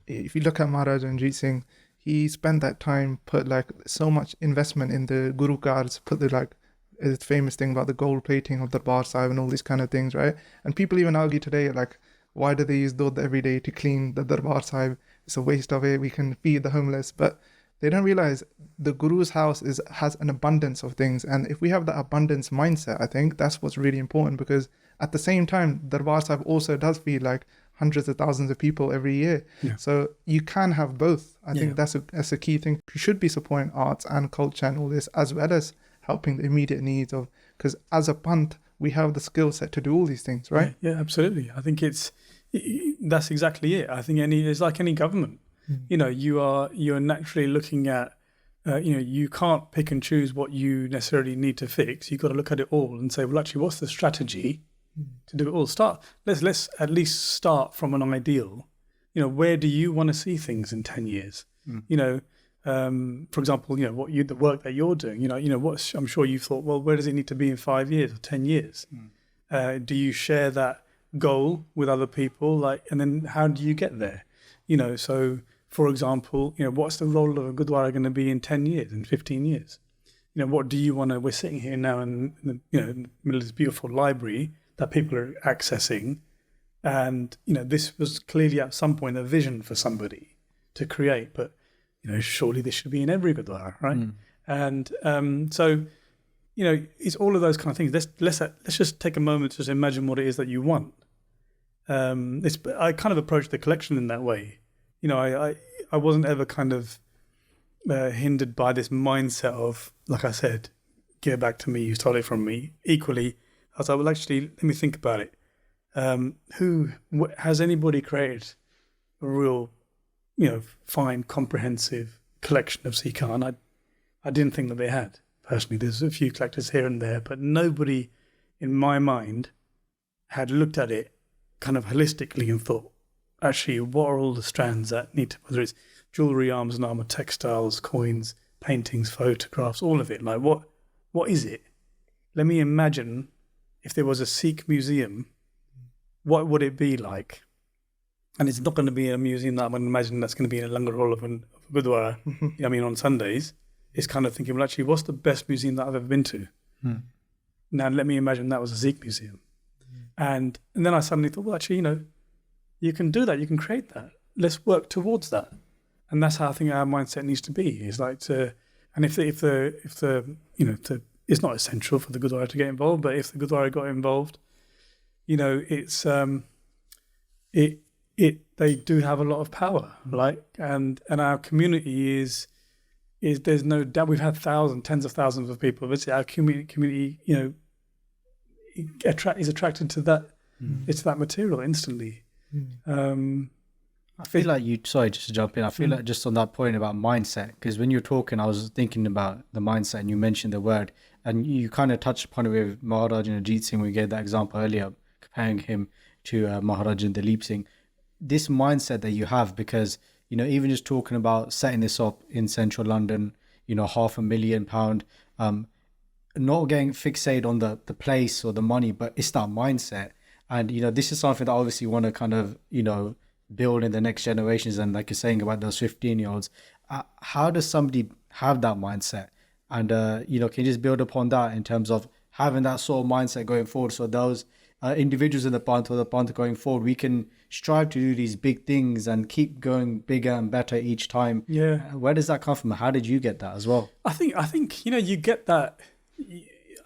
if you look at Maharaja Ranjit Singh, he spent that time, put like so much investment in the Guru cards, put the his famous thing about the gold plating of the Darbar Sahib and all these kind of things, right? And people even argue today, like, why do they use Dodh every day to clean the Darbar Sahib? It's a waste of it. We can feed the homeless. But they don't realize the Guru's house has an abundance of things. And if we have that abundance mindset, I think that's what's really important, because at the same time, Darbar Sahib also does feed like hundreds of thousands of people every year. Yeah. So you can have both. I think that's a key thing. You should be supporting arts and culture and all this, as well as helping the immediate needs of, because as a Panth, we have the skill set to do all these things, right? Yeah, absolutely. I think it's that's exactly it. I think it's like any government. You know, you're naturally looking at, you can't pick and choose what you necessarily need to fix. You've got to look at it all and say, well, actually, what's the strategy to do it all? Let's at least start from an ideal. You know, where do you want to see things in 10 years? You know, for example, you know, the work that you're doing, I'm sure you've thought, well, where does it need to be in 5 years or 10 years? Do you share that goal with other people? And then how do you get there? You know, so for example, you know, what's the role of a Gurdwara going to be in 10 years, in 15 years? You know, what do you want to, we're sitting here now in the middle of this beautiful library that people are accessing. And, you know, this was clearly at some point a vision for somebody to create, but, you know, surely this should be in every Gurdwara, right? And so, you know, it's all of those kind of things. Let's just take a moment to just imagine what it is that you want. I kind of approached the collection in that way. You know, I wasn't ever kind of hindered by this mindset of, like I said, give it back to me, you stole it from me. Equally, I was like, well, actually, let me think about it. Has anybody created a real, you know, fine, comprehensive collection of Sikh art? And I didn't think that they had. Personally, there's a few collectors here and there, but nobody in my mind had looked at it kind of holistically and thought, actually, what are all the strands that need to, whether it's jewellery, arms and armour, textiles, coins, paintings, photographs, all of it. Like, what is it? Let me imagine if there was a Sikh museum, what would it be like? And it's not going to be a museum that I'm going to imagine that's going to be in a Langar Hall of a Gurdwara, I mean, on Sundays. It's kind of thinking, well, actually, what's the best museum that I've ever been to? Now, let me imagine that was a Sikh museum. And then I suddenly thought, well, actually, you know, you can do that. You can create that. Let's work towards that. And that's how I think our mindset needs to be. Is like and if the you know, it's not essential for the Gurdwara to get involved, but if the Gurdwara got involved, you know, it's they do have a lot of power, like, and our community is there's no doubt. We've had tens of thousands of people visit our community. You know, is attracted to that. It's that material instantly. I feel like sorry, just to jump in, I feel like just on that point about mindset, because when you were talking, I was thinking about the mindset and you mentioned the word, and you kind of touched upon it with Maharaja Ranjit Singh. We gave that example earlier, comparing him to Maharaja Dalip Singh. This mindset that you have, because, you know, even just talking about setting this up in central London, you know, £500,000, not getting fixated on the place or the money, but it's that mindset. And, you know, this is something that obviously you want to kind of, you know, build in the next generations. And like you're saying about those 15-year-olds, how does somebody have that mindset? And, you know, can you just build upon that in terms of having that sort of mindset going forward? So those individuals in the Panth or the Panth going forward, we can strive to do these big things and keep going bigger and better each time. Yeah. Where does that come from? How did you get that as well? I think, you know, you get that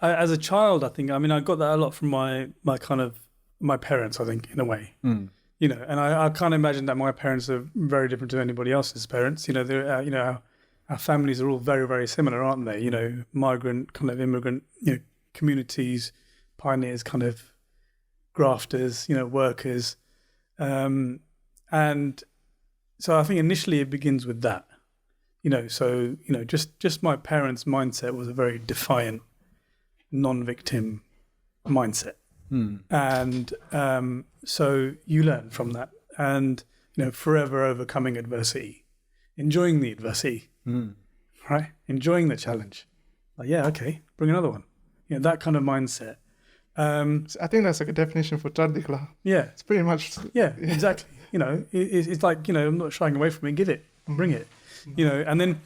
as a child. I mean, I got that a lot from my parents, I think, in a way. You know, and I can't imagine that my parents are very different to anybody else's parents. You know, they're, you know, our families are all very, very similar, aren't they? You know, migrant, kind of immigrant, you know, communities, pioneers, kind of grafters, you know, workers. And so I think initially it begins with that, you know, so, you know, just my parents' mindset was a very defiant, non-victim mindset. And so you learn from that, and, you know, forever overcoming adversity, enjoying the adversity, right? Enjoying the challenge. Like, yeah, okay, bring another one. You know, that kind of mindset. I think that's like a definition for Chardikla. Yeah, it's pretty much. Yeah, exactly. You know, it's like, you know, I'm not shying away from it. Give it, bring it. You know, and then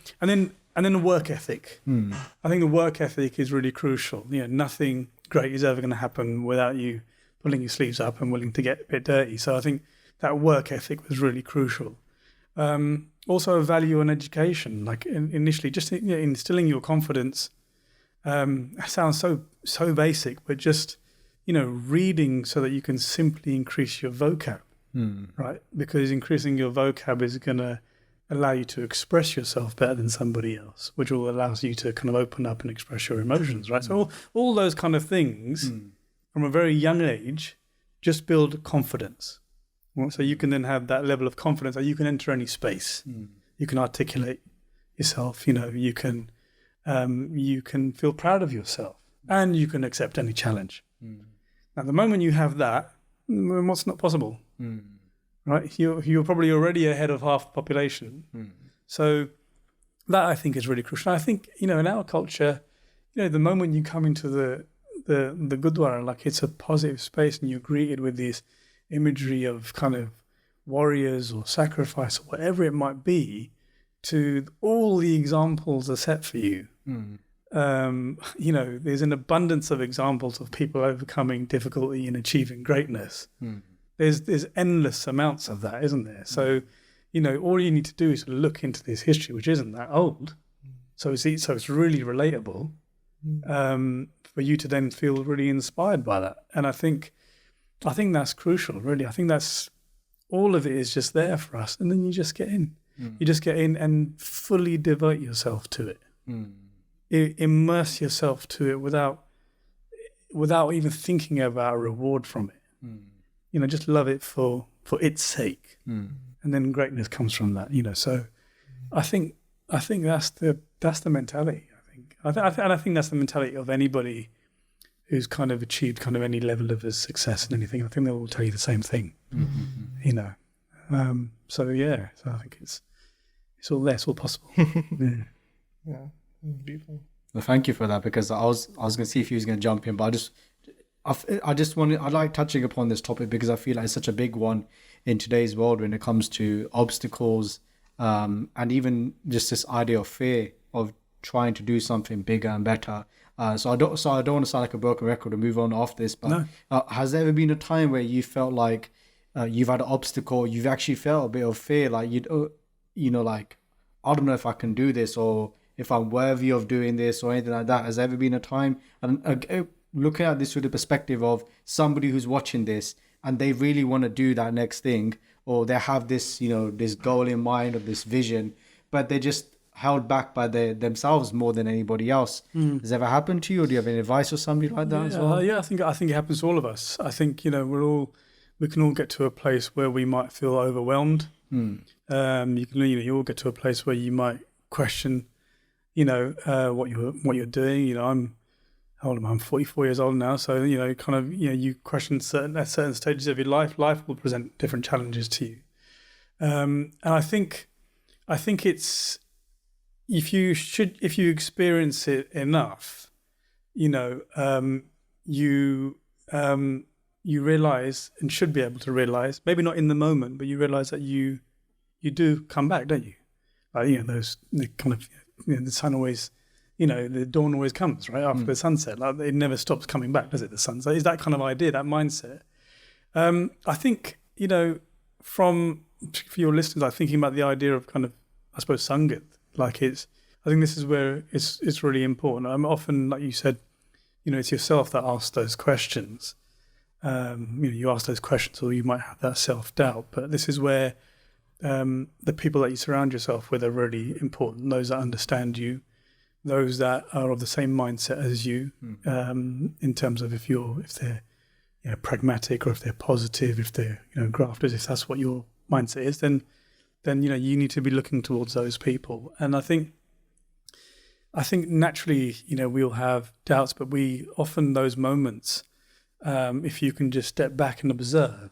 the work ethic. I think the work ethic is really crucial. You know, nothing great is ever going to happen without you pulling your sleeves up and willing to get a bit dirty. So I think that work ethic was really crucial. Also, a value on education, like initially, just, you know, instilling your confidence. Sounds so basic, but just, you know, reading so that you can simply increase your vocab, right? Because increasing your vocab is going to allow you to express yourself better than somebody else, which will allow you to kind of open up and express your emotions, right? So all those kind of things from a very young age just build confidence. So you can then have that level of confidence that you can enter any space. You can articulate yourself. You can feel proud of yourself, and you can accept any challenge. Now, the moment you have that, what's not possible? Right? You're probably already ahead of half the population. So that, I think, is really crucial. And I think, in our culture, the moment you come into the Gurdwara, like, it's a positive space, and you're greeted with this imagery of kind of warriors or sacrifice or whatever it might be, to all the examples are set for you. There's an abundance of examples of people overcoming difficulty and achieving greatness. There's endless amounts of that, isn't there? So, all you need to do is look into this history, which isn't that old. So it's really relatable, for you to then feel really inspired by that. And I think that's crucial, really. I think that's all of it is just there for us, and then you just get in. You just get in and fully devote yourself to it. Immerse yourself to it without even thinking about a reward from it. Just love it for its sake, and then greatness comes from that. So I think that's the mentality. I think that's the mentality of anybody who's kind of achieved kind of any level of success in anything. I think they'll all tell you the same thing. So I think it's all there, it's all possible. Yeah, beautiful. Well, thank you for that, because I was going to see if you was going to jump in, but I like touching upon this topic because I feel like it's such a big one in today's world when it comes to obstacles, and even just this idea of fear of trying to do something bigger and better. So I don't want to sound like a broken record and move on after this, but has there ever been a time where you felt like you've had an obstacle, you've actually felt a bit of fear, like like, I don't know if I can do this, or if I'm worthy of doing this, or anything like that? Has there ever been a time? And looking at this through the perspective of somebody who's watching this and they really want to do that next thing, or they have this, this goal in mind, or this vision, but they're just held back by themselves more than anybody else. Has it ever happened to you, or do you have any advice or somebody like that as well? I think it happens to all of us. I think we can all get to a place where we might feel overwhelmed. You all get to a place where you might question what you're doing. How old am I? I'm 44 years old now, so you question certain stages of your life. Life will present different challenges to you, and I think it's, if you experience it enough, you realize, and should be able to realize, maybe not in the moment, but you realize that you do come back, don't you? Like, the sun always, the dawn always comes, right, after the sunset. Like, it never stops coming back, does it, the sun? So it's that kind of idea, that mindset. I think, for your listeners, I'm thinking about the idea of kind of, I suppose, Sangat. I think this is where it's really important. I'm often, like you said, it's yourself that asks those questions. You ask those questions, or you might have that self-doubt, but this is where the people that you surround yourself with are really important. Those that understand you, those that are of the same mindset as you, in terms of if they're pragmatic, or if they're positive, if they're grafters, if that's what your mindset is, then you need to be looking towards those people. And I think naturally, we'll have doubts, but we often, those moments, if you can just step back and observe,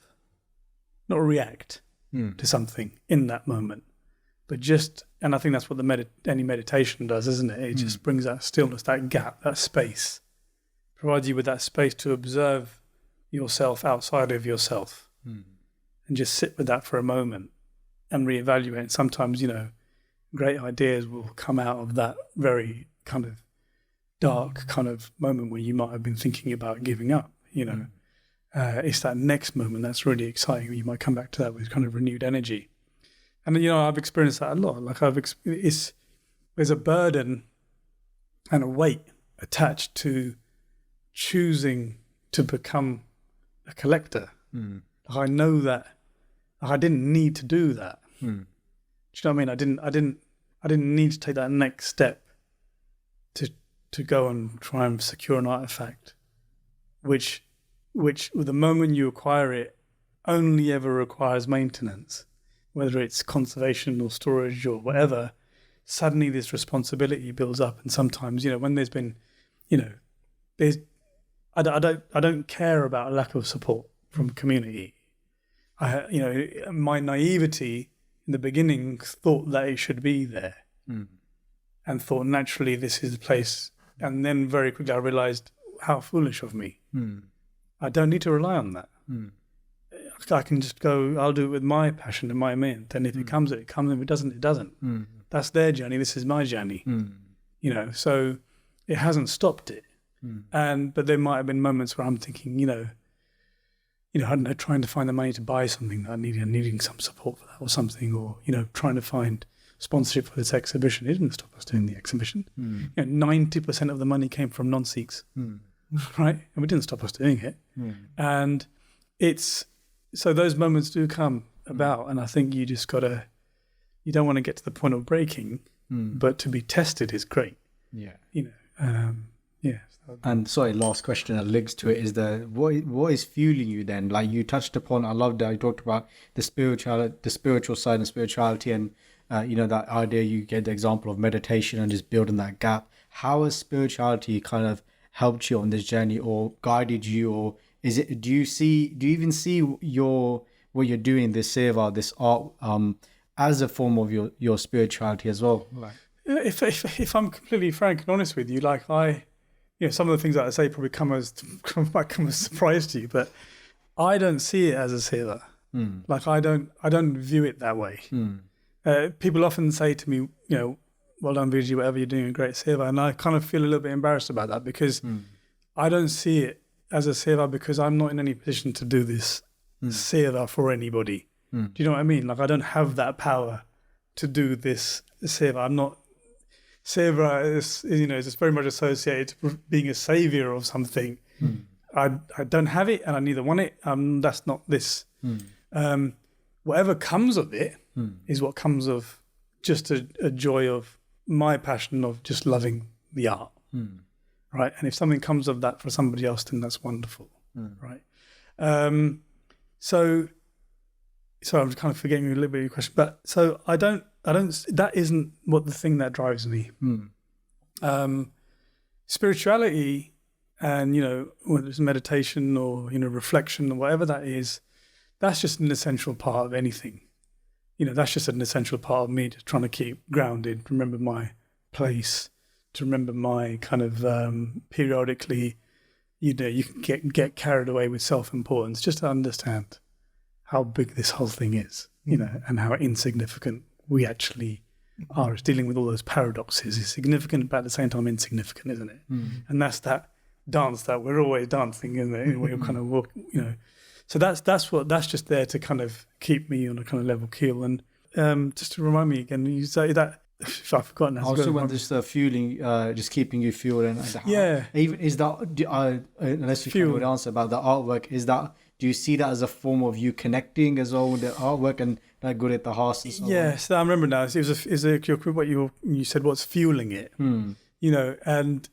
not react to something in that moment, but and I think that's what any meditation does, isn't it? It just brings that stillness, that gap, that space, provides you with that space to observe yourself outside of yourself, and just sit with that for a moment and reevaluate. Sometimes, great ideas will come out of that very kind of dark kind of moment where you might have been thinking about giving up. It's that next moment that's really exciting, where you might come back to that with kind of renewed energy. And I've experienced that a lot. Like, there's a burden and a weight attached to choosing to become a collector. Like, I know that I didn't need to do that. Do you know what I mean? I didn't need to take that next step to go and try and secure an artifact, which the moment you acquire it, only ever requires maintenance, whether it's conservation or storage or whatever, suddenly this responsibility builds up. And sometimes, when there's been, there's, I don't care about a lack of support from community. My naivety in the beginning thought that it should be there, and thought naturally this is the place. And then very quickly I realized how foolish of me. I don't need to rely on that. I can just go, I'll do it with my passion and my mint. And if it comes, it comes. If it doesn't, it doesn't. That's their journey. This is my journey. So it hasn't stopped it. But there might have been moments where I'm thinking, I don't know, trying to find the money to buy something that I needing some support for that or something, or, trying to find sponsorship for this exhibition. It didn't stop us doing the exhibition. 90% of the money came from non-Sikhs, right? And it didn't stop us doing it. And so those moments do come about, and I think you just you don't want to get to the point of breaking, but to be tested is great. Yeah. And sorry, last question that links to it is what is fueling you then? Like you touched upon, I love that you talked about the spiritual side and spirituality, and that idea, you get the example of meditation and just building that gap. How has spirituality kind of helped you on this journey or guided you, or do you even see what you're doing, this seva, this art, as a form of your spirituality as well? Like, if I'm completely frank and honest with you, like some of the things that I say probably might come as a surprise to you, but I don't see it as a seva. Like I don't view it that way. People often say to me, well done, Vijay, whatever you're doing, a great seva, and I kind of feel a little bit embarrassed about that, because I don't see it as a seva, because I'm not in any position to do this seva for anybody. Do you know what I mean? Like I don't have that power to do this seva. I'm not. Seva is very much associated with being a savior of something. I don't have it, and I neither want it. That's not this. Whatever comes of it is what comes of just a joy of my passion of just loving the art, right? And if something comes of that for somebody else, then that's wonderful, right? So I'm kind of forgetting a little bit of your question, but so I don't. That isn't what the thing that drives me. Spirituality, and whether it's meditation or reflection or whatever that is, that's just an essential part of anything. That's just an essential part of me, just trying to keep grounded, remember my place, to remember my kind of periodically, you can get carried away with self-importance, just to understand how big this whole thing is, and how insignificant we actually are. It's dealing with all those paradoxes. It's significant, but at the same time insignificant, isn't it? And that's that dance that we're always dancing, isn't it? We're kind of walk, So that's just there to kind of keep me on a kind of level keel. And just to remind me again, you say that, if I've forgotten. Also, when this fueling, just keeping you fueled, and even is that unless you can answer about the artwork, is that, do you see that as a form of you connecting as well with the artwork and that good at the heart? Yes, I remember now. It was what you said. What's fueling it? And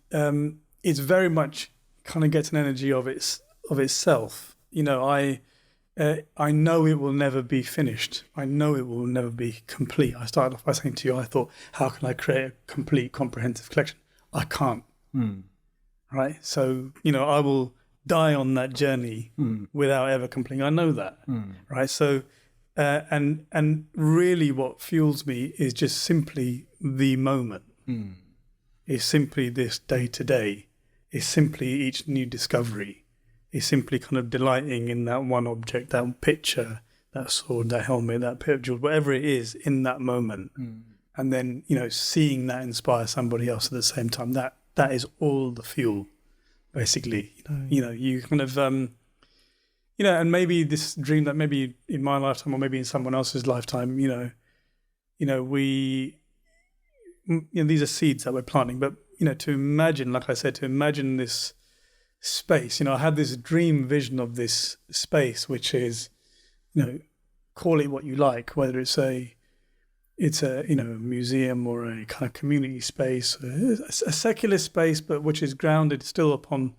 it's very much kind of gets an energy of itself. I know it will never be finished. I know it will never be complete. I started off by saying to you, I thought, how can I create a complete, comprehensive collection? I can't. Right? So, I will die on that journey without ever completing. I know that. Right? So, and really what fuels me is just simply the moment. It's simply this day to day. It's simply each new discovery. Is simply kind of delighting in that one object, that picture, that sword, that helmet, that pair of jewels, whatever it is in that moment. And then, seeing that inspire somebody else at the same time, that is all the fuel, basically. You kind of, and maybe this dream that maybe in my lifetime or maybe in someone else's lifetime, these are seeds that we're planting, but, to imagine, like I said, this space, I had this dream vision of this space, which is, call it what you like, whether it's a museum or a kind of community space, a secular space, but which is grounded still upon,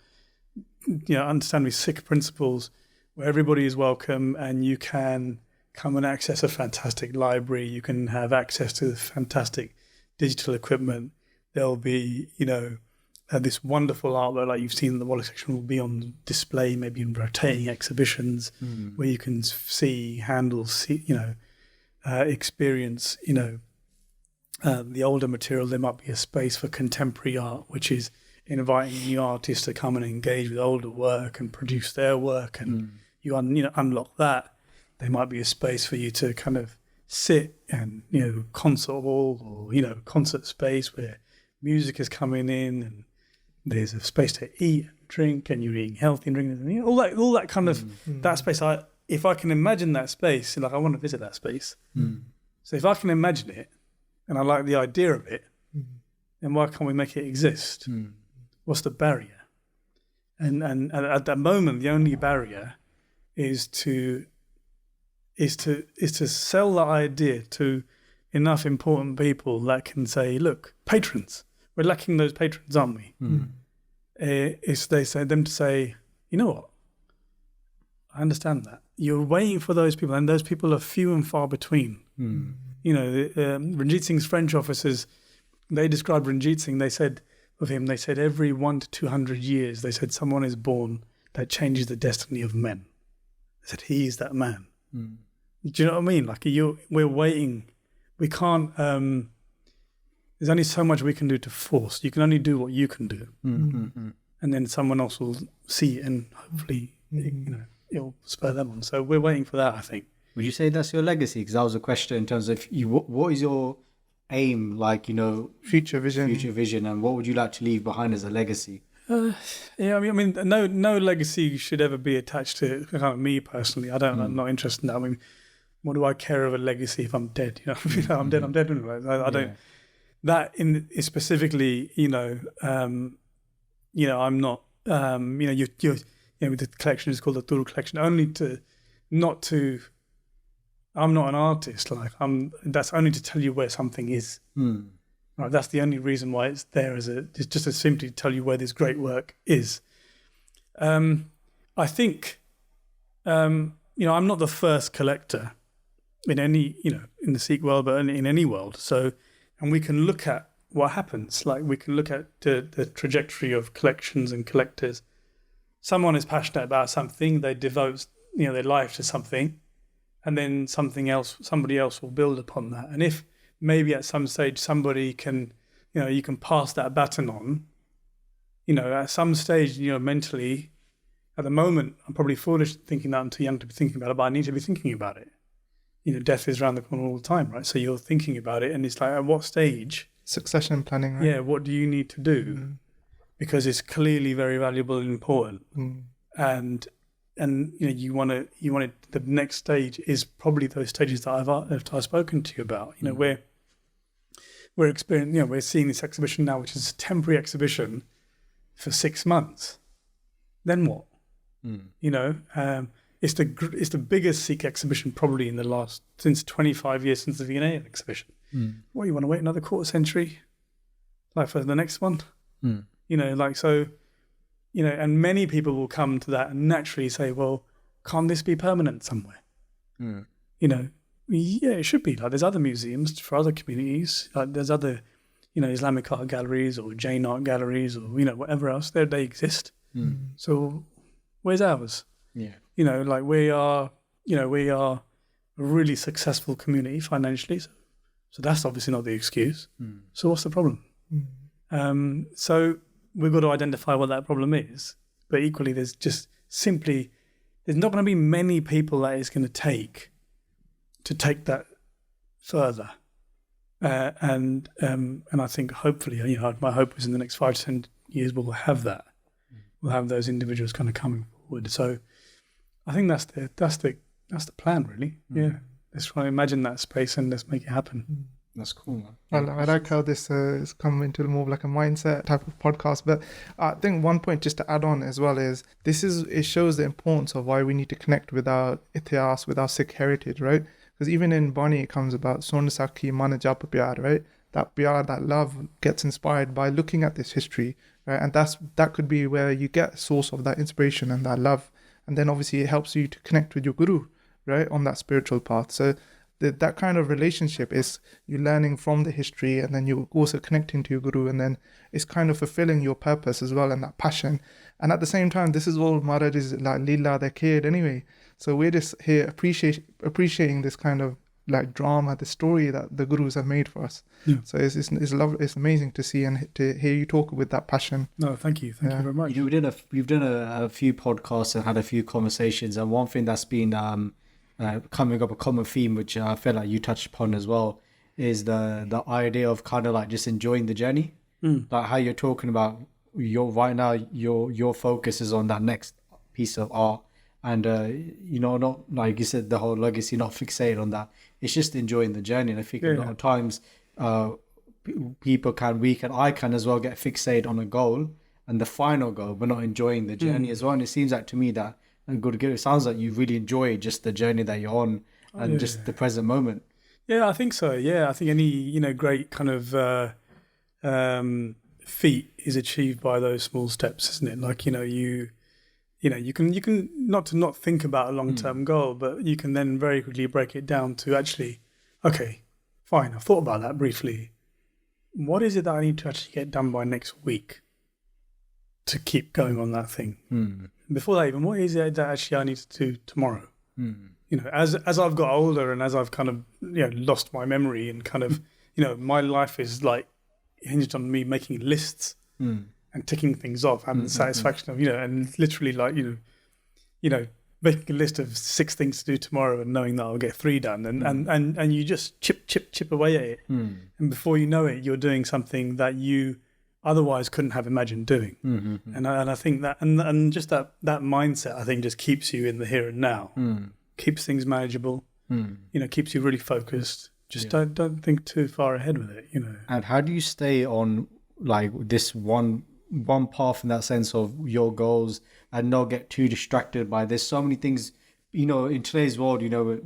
understanding Sikh principles, where everybody is welcome and you can come and access a fantastic library. You can have access to fantastic digital equipment. There'll be, this wonderful artwork like you've seen in the Wallace Collection will be on display, maybe in rotating exhibitions where you can see, handle, experience, the older material. There might be a space for contemporary art, which is inviting new artists to come and engage with older work and produce their work, and you unlock that. There might be a space for you to kind of sit and concert hall or concert space where music is coming in, and there's a space to eat and drink, and you're eating healthy and drinking, all that kind of that space. If I can imagine that space, I want to visit that space. So if I can imagine it and I like the idea of it, then why can't we make it exist? What's the barrier? And at that moment, the only barrier is to sell that idea to enough important people that can say, look, patrons, we're lacking those patrons, aren't we? It's them to say, you know what? I understand that. You're waiting for those people, and those people are few and far between. Ranjit Singh's French officers, they described Ranjit Singh, they said every 100 to 200 years, they said someone is born that changes the destiny of men. They said, he is that man. Do you know what I mean? Like we're waiting. We can't, there's only so much we can do to force. You can only do what you can do. And then someone else will see it and hopefully, it'll spur them on. So we're waiting for that, I think. Would you say that's your legacy? Because that was a question in terms of what is your aim, future vision, and what would you like to leave behind as a legacy? No legacy should ever be attached to kind of me personally. I'm not interested in that. I mean, what do I care of a legacy if I'm dead? I'm dead. I'm dead. I don't. That Specifically, I'm not. The collection is called the Toor collection. I'm not an artist. That's only to tell you where something is. Right, that's the only reason why it's there. It's just to simply tell you where this great work is. I think, I'm not the first collector in any, in the Sikh world, but in any world. So, and we can look at what happens. Like we can look at the trajectory of collections and collectors. Someone is passionate about something, they devote, their life to something, and then somebody else will build upon that. And if maybe at some stage somebody can, you can pass that baton on, at some stage, mentally, at the moment, I'm probably foolish thinking that I'm too young to be thinking about it, but I need to be thinking about it. Death is around the corner all the time, right? So you're thinking about it, and it's like, at what stage? Succession planning, right? Yeah, what do you need to do? Because it's clearly very valuable and important. And you want it. The next stage is probably those stages that I've spoken to you about. Where we're experiencing, we're seeing this exhibition now, which is a temporary exhibition for 6 months. Then what? It's the biggest Sikh exhibition probably since 25 years since the V&A exhibition. What, you want to wait another quarter century, for the next one? And many people will come to that and naturally say, well, can't this be permanent somewhere? Yeah, it should be. There's other museums for other communities. There's other, Islamic art galleries or Jain art galleries or, whatever else. They exist. So where's ours? Yeah. We are a really successful community financially. So that's obviously not the excuse. So what's the problem? So we've got to identify what that problem is. But equally, there's not going to be many people that it's going to take that further. And I think hopefully, my hope is in the next 5 to 10 years we'll have that. We'll have those individuals kind of coming forward. So I think that's the plan, really. Yeah, let's try and imagine that space and let's make it happen. That's cool, man. I like how this has come into more of like a mindset type of podcast. But I think one point just to add on as well is it shows the importance of why we need to connect with our itihas, with our Sikh heritage, right? Because even in Bani it comes about Son Sakhi Mana Jap Pyar, right? That pyar, that love gets inspired by looking at this history, right? And that could be where you get a source of that inspiration and that love And then obviously it helps you to connect with your guru, right, on that spiritual path. So that kind of relationship is you learning from the history, and then you're also connecting to your guru, and then it's kind of fulfilling your purpose as well, and that passion. And at the same time, this is all Maharaj's like Leela, their kid anyway. So we're just here appreciating this kind of like drama, the story that the gurus have made for us. Yeah. So it's lovely, it's amazing to see and to hear you talk with that passion. No, thank you very much. You know, we've done a few podcasts and had a few conversations, and one thing that's been coming up, a common theme, which I feel like you touched upon as well, is the idea of kind of like just enjoying the journey. Like how you're talking about right now your focus is on that next piece of art, and you know, not like you said, the whole legacy, not fixated on that. It's just enjoying the journey. And I think a lot of times I can as well get fixated on a goal and the final goal, but not enjoying the journey as well. And it seems like to me that, and it sounds like you really enjoy just the journey that you're on and just the present moment. Yeah, I think so. Yeah, I think any great kind of feat is achieved by those small steps, isn't it? Like you can not think about a long-term goal, but you can then very quickly break it down to actually, okay, fine, I've thought about that briefly. What is it that I need to actually get done by next week to keep going on that thing? Before that even, what is it that actually I need to do tomorrow? You know, as I've got older and as I've kind of lost my memory and kind of my life is like hinged on me making lists and ticking things off, having the satisfaction of and literally like making a list of 6 things to do tomorrow and knowing that I'll get 3 done, and you just chip away at it, and before you know it, you're doing something that you otherwise couldn't have imagined doing. And I think that and just that mindset, I think, just keeps you in the here and now, keeps things manageable, keeps you really focused. Just don't think too far ahead with it, And how do you stay on like this one path in that sense of your goals and not get too distracted by there's so many things, in today's world,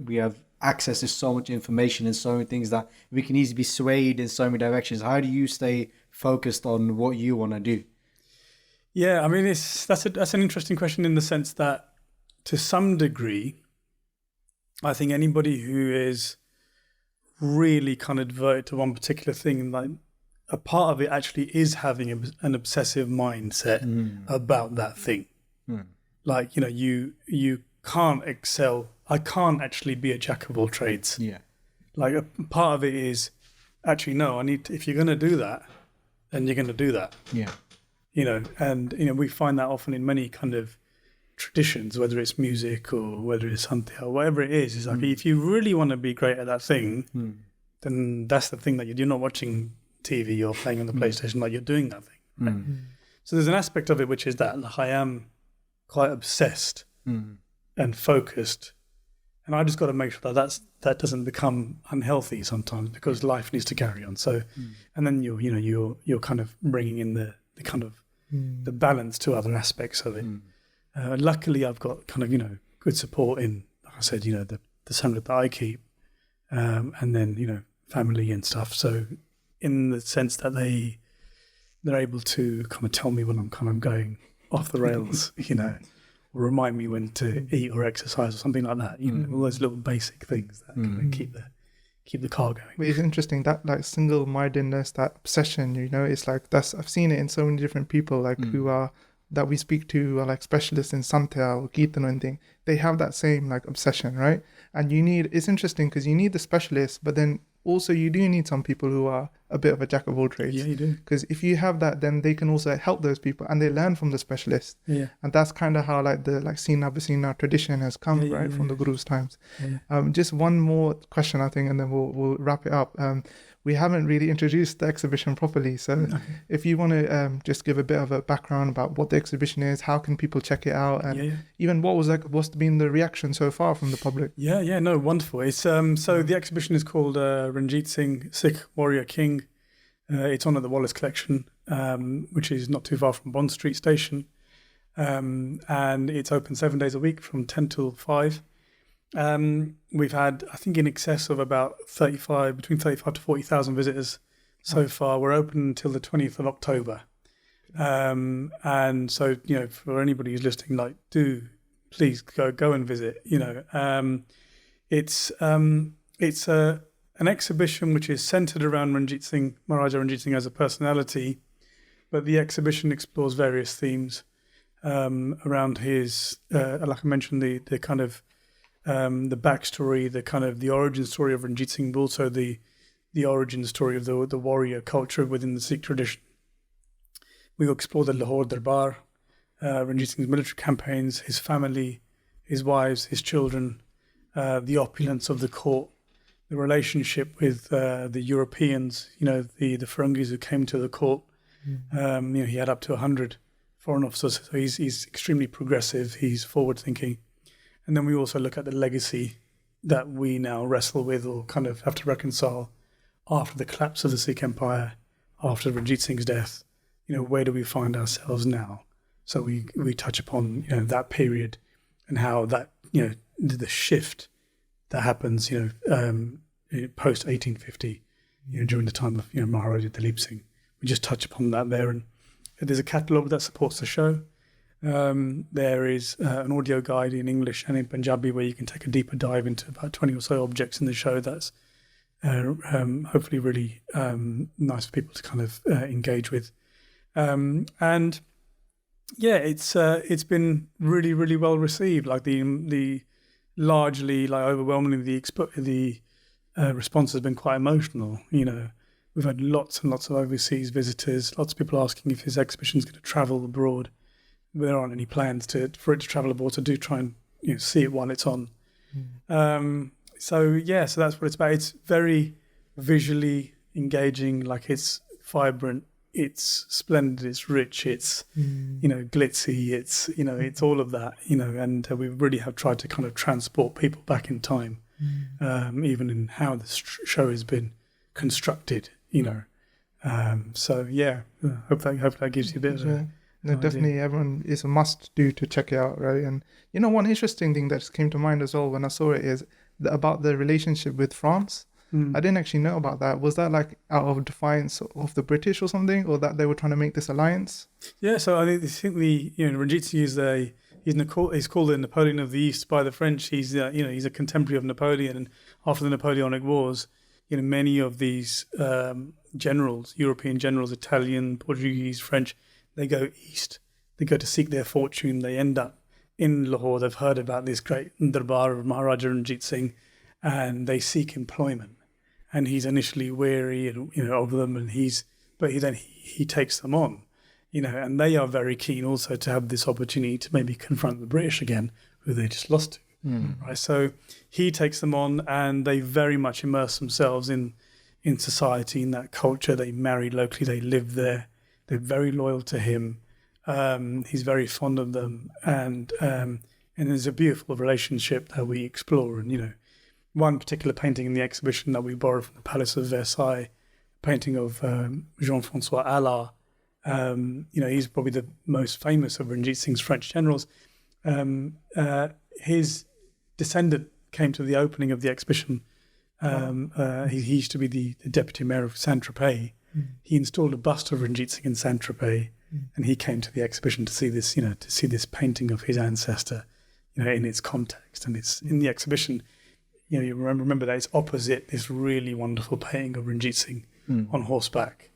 we have access to so much information and so many things that we can easily be swayed in so many directions. How do you stay focused on what you want to do? Yeah, I mean, that's an interesting question in the sense that to some degree, I think anybody who is really kind of devoted to one particular thing, like a part of it actually is having an obsessive mindset about that thing. Like, you can't excel. I can't actually be a jack of all trades. Yeah. Like a part of it is actually, no, if you're going to do that, then you're going to do that. Yeah. And we find that often in many kind of traditions, whether it's music or whether it's hunting or whatever it is like if you really want to be great at that thing, then that's the thing that you're not watching TV or playing on the PlayStation, like you're doing that thing. Right? So there's an aspect of it which is that like, I am quite obsessed and focused, and I just got to make sure that doesn't become unhealthy sometimes, because life needs to carry on. So and then you're kind of bringing in the kind of the balance to other aspects of it. Luckily, I've got kind of good support in, like I said, the Sangha that I keep, and then family and stuff. So in the sense that they're able to kind of tell me when I'm kind of going off the rails, or remind me when to eat or exercise or something like that. All those little basic things that kind of keep the car going. But it's interesting that like single-mindedness, that obsession. It's like I've seen it in so many different people, like who are that we speak to are like specialists in Santya or Kirtan or anything. They have that same like obsession, right? And it's interesting because you need the specialists, but then also you do need some people who are a bit of a jack of all trades. Yeah, you do. Because if you have that, then they can also help those people and they learn from the specialists. Yeah. And that's kind of how like the Sina Basina tradition has come, from the Guru's times. Yeah. Just one more question, I think, and then we'll wrap it up. We haven't really introduced the exhibition properly. So if you want to just give a bit of a background about what the exhibition is, how can people check it out, and even what's been the reaction so far from the public? Yeah, no, wonderful. It's so the exhibition is called Ranjit Singh, Sikh Warrior King. It's on at the Wallace Collection, which is not too far from Bond Street Station. And it's open 7 days a week from 10 till 5. We've had, I think, in excess of about between 35 to 40,000 visitors so far. We're open until the 20th of October. And so, for anybody who's listening, like, do please go and visit. It's an exhibition which is centered around Maharaja Ranjit Singh as a personality, but the exhibition explores various themes around his, like I mentioned, the kind of the backstory, the kind of the origin story of Ranjit Singh, but also the origin story of the warrior culture within the Sikh tradition. We explore the Lahore Darbar, Ranjit Singh's military campaigns, his family, his wives, his children, the opulence of the court, the relationship with the Europeans, the Ferengis who came to the court. He had up to 100 foreign officers, so he's extremely progressive, he's forward-thinking. And then we also look at the legacy that we now wrestle with or kind of have to reconcile after the collapse of the Sikh Empire, after Ranjit Singh's death. Where do we find ourselves now? So we touch upon that period and how that the shift that happens post 1850 during the time of Maharaja Dalip Singh. We just touch upon that there, and there's a catalogue that supports the show. There is an audio guide in English and in Punjabi where you can take a deeper dive into about 20 or so objects in the show. That's hopefully really nice for people to kind of engage with. And yeah, it's been really, really well received. Like the largely, like overwhelmingly, the response has been quite emotional. We've had lots and lots of overseas visitors, lots of people asking if this exhibition is going to travel abroad. There aren't any plans for it to travel abroad, so do try and see it while it's on. So that's what it's about. It's very visually engaging, like it's vibrant, it's splendid, it's rich, it's glitzy, it's all of that, and we really have tried to kind of transport people back in time, even in how the show has been constructed, so yeah, hope that gives you a bit of a no, definitely everyone is a must do to check it out, right? And one interesting thing that just came to mind as well when I saw it is about the relationship with France. I didn't actually know about that. Was that like out of defiance of the British or something, or that they were trying to make this alliance? Yeah, so I think Ranjit Singh he's called the Napoleon of the East by the French. He's he's a contemporary of Napoleon, and after the Napoleonic Wars, many of these generals, European generals, Italian, Portuguese, French, they go east. They go to seek their fortune. They end up in Lahore. They've heard about this great Darbar of Maharaja Ranjit Singh, and they seek employment. And he's initially wary, of them, and he takes them on, and they are very keen also to have this opportunity to maybe confront the British again, who they just lost to. Right, so he takes them on, and they very much immerse themselves in society, in that culture. They marry locally, they live there. They're very loyal to him. He's very fond of them, and there's a beautiful relationship that we explore. And one particular painting in the exhibition that we borrowed from the Palace of Versailles, painting of Jean-François Allard. He's probably the most famous of Ranjit Singh's French generals. His descendant came to the opening of the exhibition. He used to be the deputy mayor of Saint-Tropez. He installed a bust of Ranjit Singh in Saint-Tropez, and he came to the exhibition to see this painting of his ancestor, in its context. And it's in the exhibition. You remember that it's opposite this really wonderful painting of Ranjit Singh on horseback,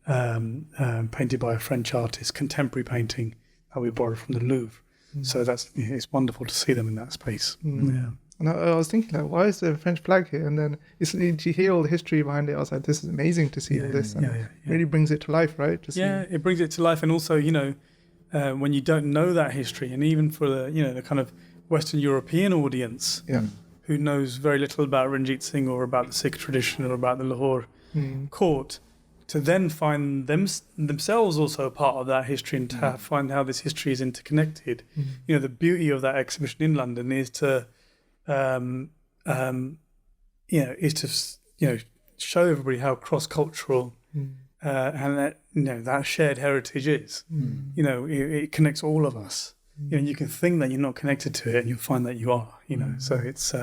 painted by a French artist, contemporary painting that we borrowed from the Louvre. So it's wonderful to see them in that space. Yeah. And I was thinking, like, why is there a French flag here? And then you hear all the history behind it. I was like, this is amazing to see all this. And it really brings it to life, right? It brings it to life. And also, when you don't know that history, and even for the kind of Western European audience who knows very little about Ranjit Singh or about the Sikh tradition or about the Lahore court, to then find themselves also a part of that history and to find how this history is interconnected. The beauty of that exhibition in London is to show everybody how cross-cultural and that shared heritage is. It connects all of us. You can think that you're not connected to it, and you'll find that you are. So it's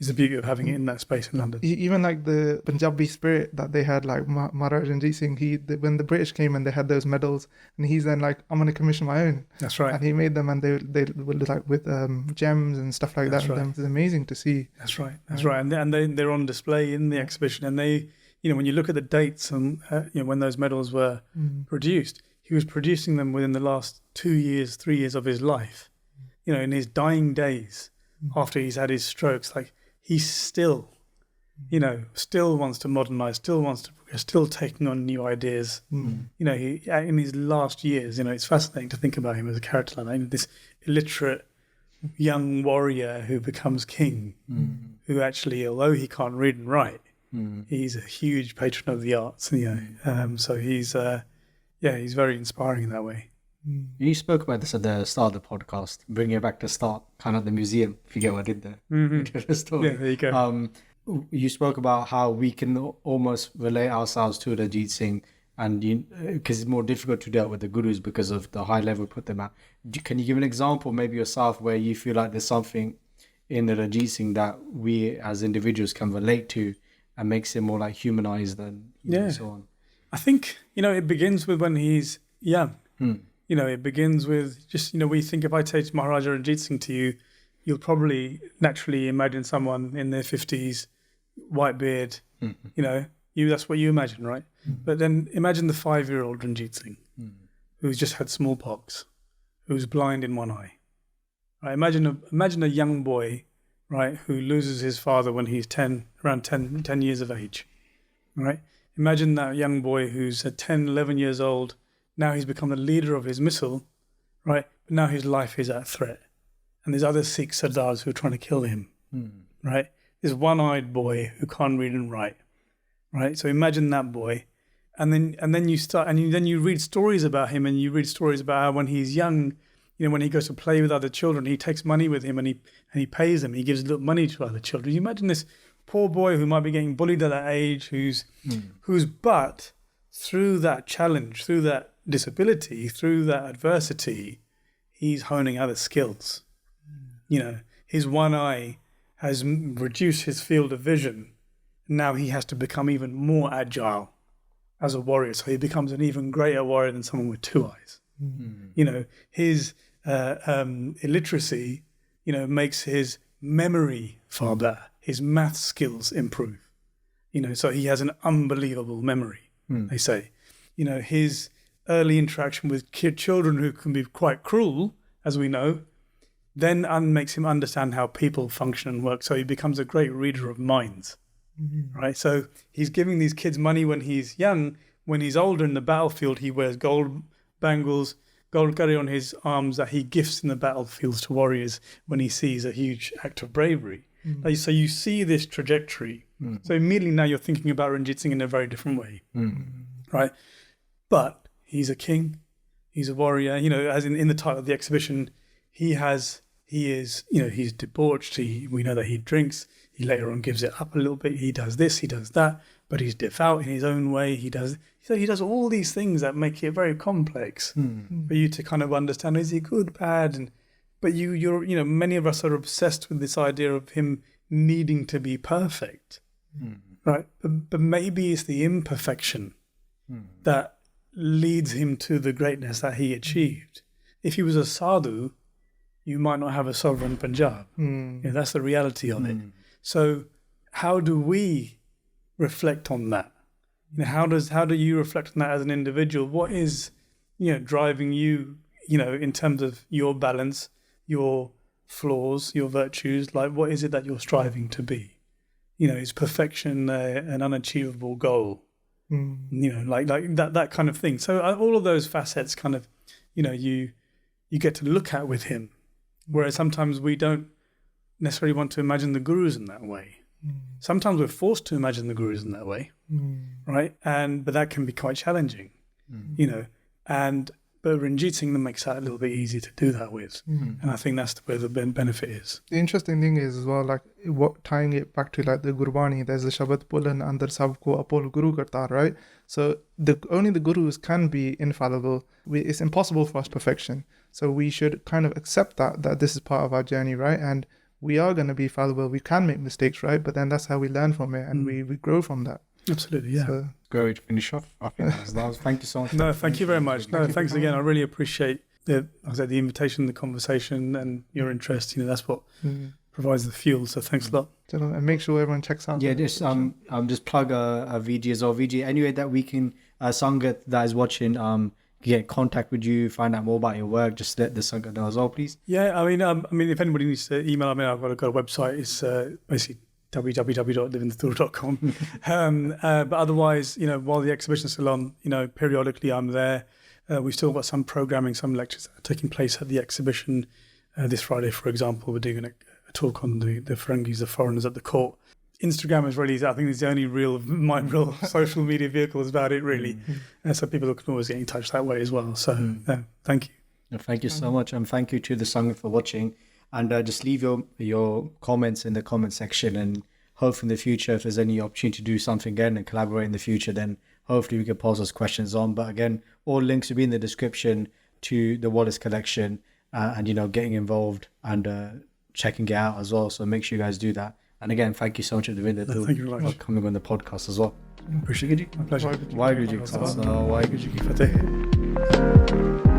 is the beauty of having it in that space in London. Even like the Punjabi spirit that they had, like Maharaja Ranjit Singh, when the British came and they had those medals, and he's then like, I'm going to commission my own. That's right. And he made them, and they were like with gems and stuff like that. Right. It's amazing to see. That's right. That's right. And they're on display in the exhibition. And they, when you look at the dates and when those medals were produced, he was producing them within the last 2 years, 3 years of his life. In his dying days, after he's had his strokes, like he's still, still wants to modernize, still wants to progress, still taking on new ideas. He in his last years, it's fascinating to think about him as a character like that. This illiterate young warrior who becomes king, who actually, although he can't read and write, he's a huge patron of the arts. So he's very inspiring in that way. You spoke about this at the start of the podcast, bringing it back to start, kind of the museum, if you get what I did there. The story. Yeah, there you go. You spoke about how we can almost relate ourselves to Ranjit Singh, and because it's more difficult to deal with the gurus because of the high level we put them at. Can you give an example, maybe yourself, where you feel like there's something in the Ranjit Singh that we as individuals can relate to and makes him more like humanized and so on? I think, it begins with when he's young. It begins with just, we think if I take Maharaja Ranjit Singh to you, you'll probably naturally imagine someone in their 50s, white beard, that's what you imagine, right? But then imagine the 5-year-old Ranjit Singh who's just had smallpox, who's blind in one eye. Right? Imagine a young boy, right, who loses his father when he's around 10 years of age, right? Imagine that young boy who's at 10, 11 years old. Now he's become the leader of his missile, right? But now his life is at threat. And there's other Sikh Sardars who are trying to kill him, right? This one-eyed boy who can't read and write, right? So imagine that boy. And then you read stories about him, and you read stories about how when he's young, when he goes to play with other children, he takes money with him and he pays them. He gives little money to other children. You imagine this poor boy who might be getting bullied at that age, who's but through that challenge, through that disability, through that adversity, he's honing other skills. His one eye has reduced his field of vision. Now he has to become even more agile as a warrior. So he becomes an even greater warrior than someone with 2 eyes. His illiteracy, makes his memory far better. His math skills improve. So he has an unbelievable memory, they say. His early interaction with children who can be quite cruel, as we know, then makes him understand how people function and work. So he becomes a great reader of minds, right? So he's giving these kids money when he's young. When he's older in the battlefield, he wears gold bangles, gold curry on his arms that he gifts in the battlefields to warriors when he sees a huge act of bravery. So you see this trajectory. So immediately now you're thinking about Ranjit Singh in a very different way, right? But he's a king, he's a warrior. As in the title of the exhibition, he's debauched. We know that he drinks. He later on gives it up a little bit. He does this, he does that, but he's devout in his own way. He does all these things that make it very complex for you to kind of understand. Is he good, bad? But you're many of us are obsessed with this idea of him needing to be perfect, right? But maybe it's the imperfection that leads him to the greatness that he achieved. If he was a sadhu, you might not have a sovereign Punjab. That's the reality of it. So how do we reflect on that? How do you reflect on that as an individual? What is driving you, in terms of your balance, your flaws, your virtues? Like, what is it that you're striving to be? Is perfection an unachievable goal? Like that kind of thing. So all of those facets kind of, you get to look at with him, whereas sometimes we don't necessarily want to imagine the gurus in that way. Sometimes we're forced to imagine the gurus in that way, right? But that can be quite challenging, But Ranjit Singh makes that a little bit easier to do that with. And I think that's where the benefit is. The interesting thing is as well, like tying it back to like the Gurbani, there's the Shabad Pulan Andar Sab Ko Apol Guru Kartar, right? So only the gurus can be infallible. It's impossible for us perfection. So we should kind of accept that this is part of our journey, right? And we are going to be fallible. We can make mistakes, right? But then that's how we learn from it, and we grow from that. Absolutely, yeah. So, Great to finish off. I think that was, thank you so much. No, thank you very much. No, thanks again. I really appreciate the invitation, the conversation, and your interest. That's what provides the fuel. So thanks a lot. And make sure everyone checks out. Yeah, just plug a VG as well. VG, anyway that we can Sangat that is watching get in contact with you, find out more about your work. Just let the Sangat know as well, please. Yeah, I mean, if anybody needs to email, I've got a website. It's basically www.davindertoor.com. But otherwise, while the exhibition's still on, periodically I'm there. We've still got some programming, some lectures that are taking place at the exhibition. This Friday, for example, we're doing a talk on the Ferengis, the foreigners at the court. Instagram is really, I think, is the only my real social media vehicle is about it, really. So people can always get in touch that way as well. So thank you. Thank you so much. And thank you to the Sangha for watching. And just leave your comments in the comment section, and hopefully in the future, if there's any opportunity to do something again and collaborate in the future, then hopefully we can pose those questions on. But again, all links will be in the description to the Wallace Collection, and getting involved and checking it out as well. So make sure you guys do that. And again, thank you so much, Davinder, for coming on the podcast as well. Appreciate it. My pleasure. Why would you?